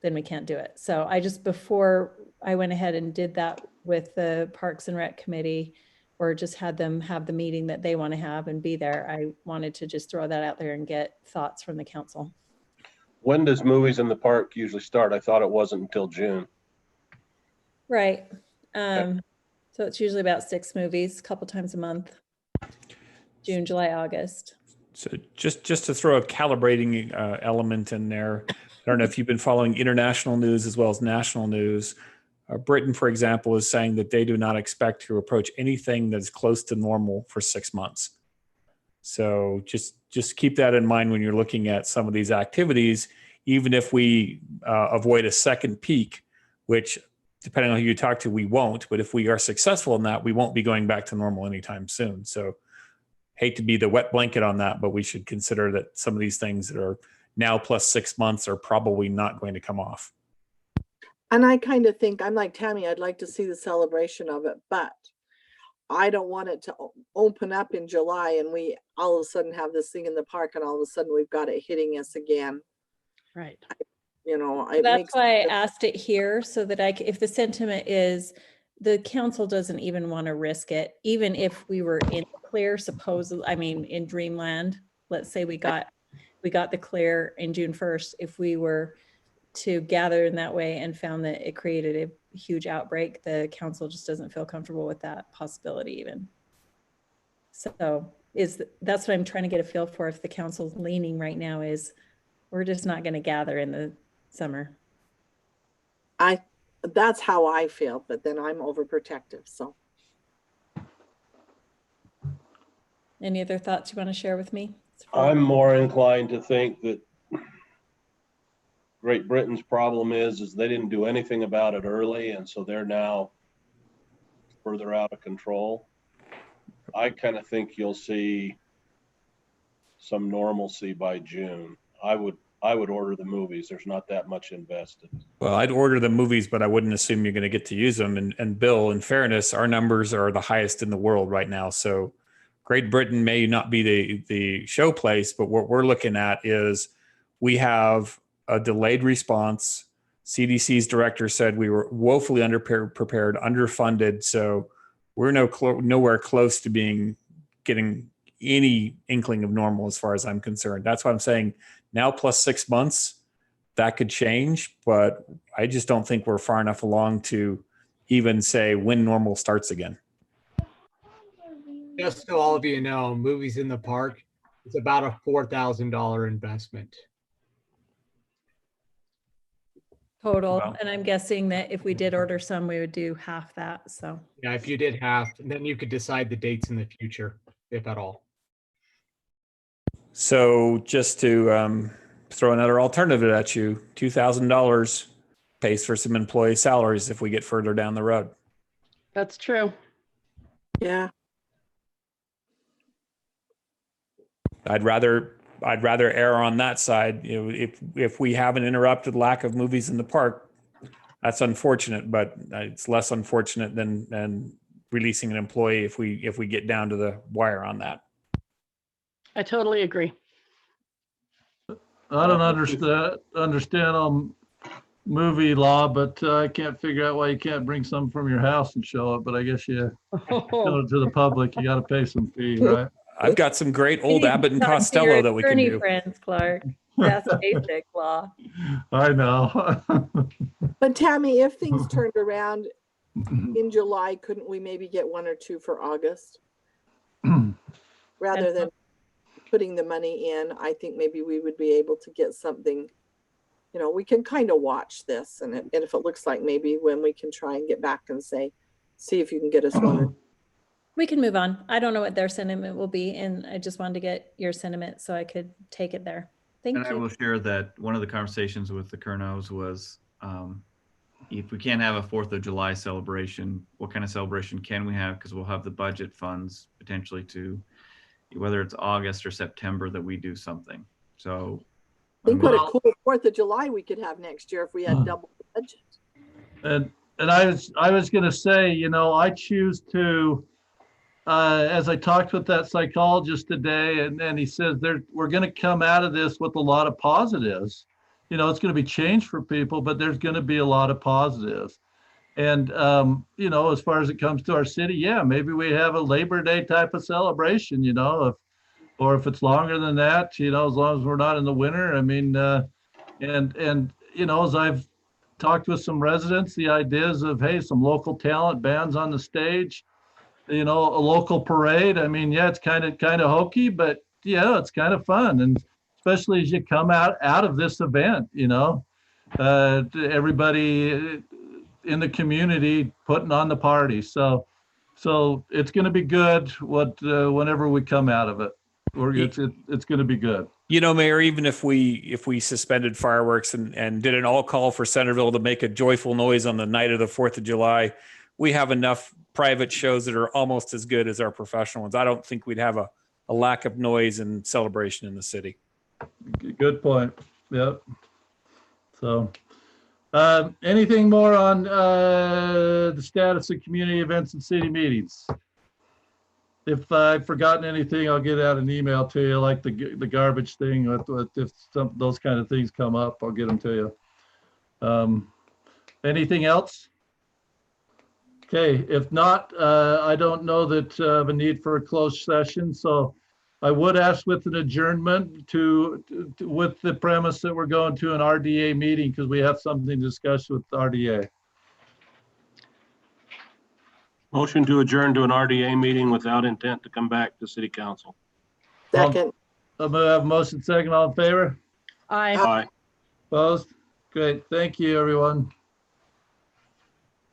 S9: we can't do it. So before I went ahead and did that with the Parks and Rec Committee, or just had them have the meeting that they want to have and be there, I wanted to just throw that out there and get thoughts from the council.
S13: When does Movies in the Park usually start? I thought it wasn't until June.
S9: Right. So it's usually about 6 movies, a couple times a month. June, July, August.
S1: So just to throw a calibrating element in there, I don't know if you've been following international news as well as national news. Britain, for example, is saying that they do not expect to approach anything that's close to normal for 6 months. So just keep that in mind when you're looking at some of these activities, even if we avoid a second peak, which depending on who you talk to, we won't. But if we are successful in that, we won't be going back to normal anytime soon. So hate to be the wet blanket on that, but we should consider that some of these things that are now plus 6 months are probably not going to come off.
S6: And I kind of think, I'm like Tammy, I'd like to see the celebration of it, but I don't want it to open up in July and we all of a sudden have this thing in the park and all of a sudden we've got it hitting us again.
S5: Right.
S9: That's why I asked it here so that if the sentiment is the council doesn't even want to risk it, even if we were in clear, in Dreamland, let's say we got the clear in June 1st, if we were to gather in that way and found that it created a huge outbreak, the council just doesn't feel comfortable with that possibility even. So that's what I'm trying to get a feel for, if the council's leaning right now is we're just not going to gather in the summer.
S6: That's how I feel, but then I'm overprotective. So
S9: any other thoughts you want to share with me?
S13: I'm more inclined to think that Great Britain's problem is they didn't do anything about it early, and so they're now
S3: further out of control, I kind of think you'll see some normalcy by June. I would order the movies. There's not that much invested.
S1: Well, I'd order the movies, but I wouldn't assume you're going to get to use them. And Bill, in fairness, our numbers are the highest in the world right now. So Great Britain may not be the show place, but what we're looking at is we have a delayed response. CDC's director said we were woefully underprepared, underfunded. So we're nowhere close to getting any inkling of normal as far as I'm concerned. That's why I'm saying now plus 6 months, that could change, but I just don't think we're far enough along to even say when normal starts again.
S12: Just so all of you know, movies in the park, it's about a $4,000 investment.
S9: Total.
S1: Wow.
S9: And I'm guessing that if we did order some, we would do half that. So
S12: Yeah, if you did half, then you could decide the dates in the future, if at all.
S1: So just to throw another alternative at you, $2,000 pays for some employee salaries if we get further down the road.
S5: That's true.
S6: Yeah.
S1: I'd rather err on that side. You know, if we have an interrupted lack of movies in the park, that's unfortunate, but it's less unfortunate than releasing an employee if we get down to the wire on that.
S5: I totally agree.
S4: I don't understand movie law, but I can't figure out why you can't bring some from your house and show it. But I guess you go to the public, you got to pay some fee, right?
S1: I've got some great old
S9: You
S1: Abbott and
S9: talk to
S1: Costello
S9: your
S1: that we can
S9: attorney
S1: do.
S9: friends, Clark. That's basic law.
S4: I know.
S6: But Tammy, if things turned around in July, couldn't we maybe get 1 or 2 for August? Rather than putting the money in, I think maybe we would be able to get something, you know, we can kind of watch this. And if it looks like maybe when we can try and get back and see if you can get us 1 or
S9: We can move on. I don't know what their sentiment will be, and I just wanted to get your sentiment so I could take it there. Thank
S10: And I
S9: you.
S10: will share that one of the conversations with the Kernos was, if we can't have a 4th of July celebration, what kind of celebration can we have? Because we'll have the budget funds potentially to, whether it's August or September, that we do something. So
S6: think what a cool 4th of July we could have next year if we had double the budget.
S4: And I was going to say, you know, I choose to, as I talked with that psychologist today, and he says we're going to come out of this with a lot of positives. You know, it's going to be change for people, but there's going to be a lot of positives. And, you know, as far as it comes to our city, yeah, maybe we have a Labor Day type of celebration, you know, or if it's longer than that, you know, as long as we're not in the winter. I mean, and you know, as I've talked with some residents, the ideas of, hey, some local talent bands on the stage, you know, a local parade. I mean, yeah, it's kind of hokey, but yeah, it's kind of fun. And especially as you come out of this event, you know, everybody in the community putting on the party. So it's going to be good whenever we come out of it. It's going to be good.
S1: You know, Mayor, even if we suspended fireworks and did an all call for Centerville to make a joyful noise on the night of the 4th of July, we have enough private shows that are almost as good as our professional ones. I don't think we'd have a lack of noise and celebration in the city.
S4: Good point. Yep. So anything more on the status of community events and city meetings? If I've forgotten anything, I'll get out an email to you, like the garbage thing. If those kind of things come up, I'll get them to you. Anything else? Okay, if not, I don't know that I have a need for a closed session. So I would ask with an adjournment with the premise that we're going to an RDA meeting because we have something to discuss with the RDA.
S3: Motion to adjourn to an RDA meeting without intent to come back to city council.
S6: Second.
S4: I'm gonna have a motion second. All in favor?
S5: Aye.
S3: Aye.
S4: Opposed? Great. Thank you, everyone.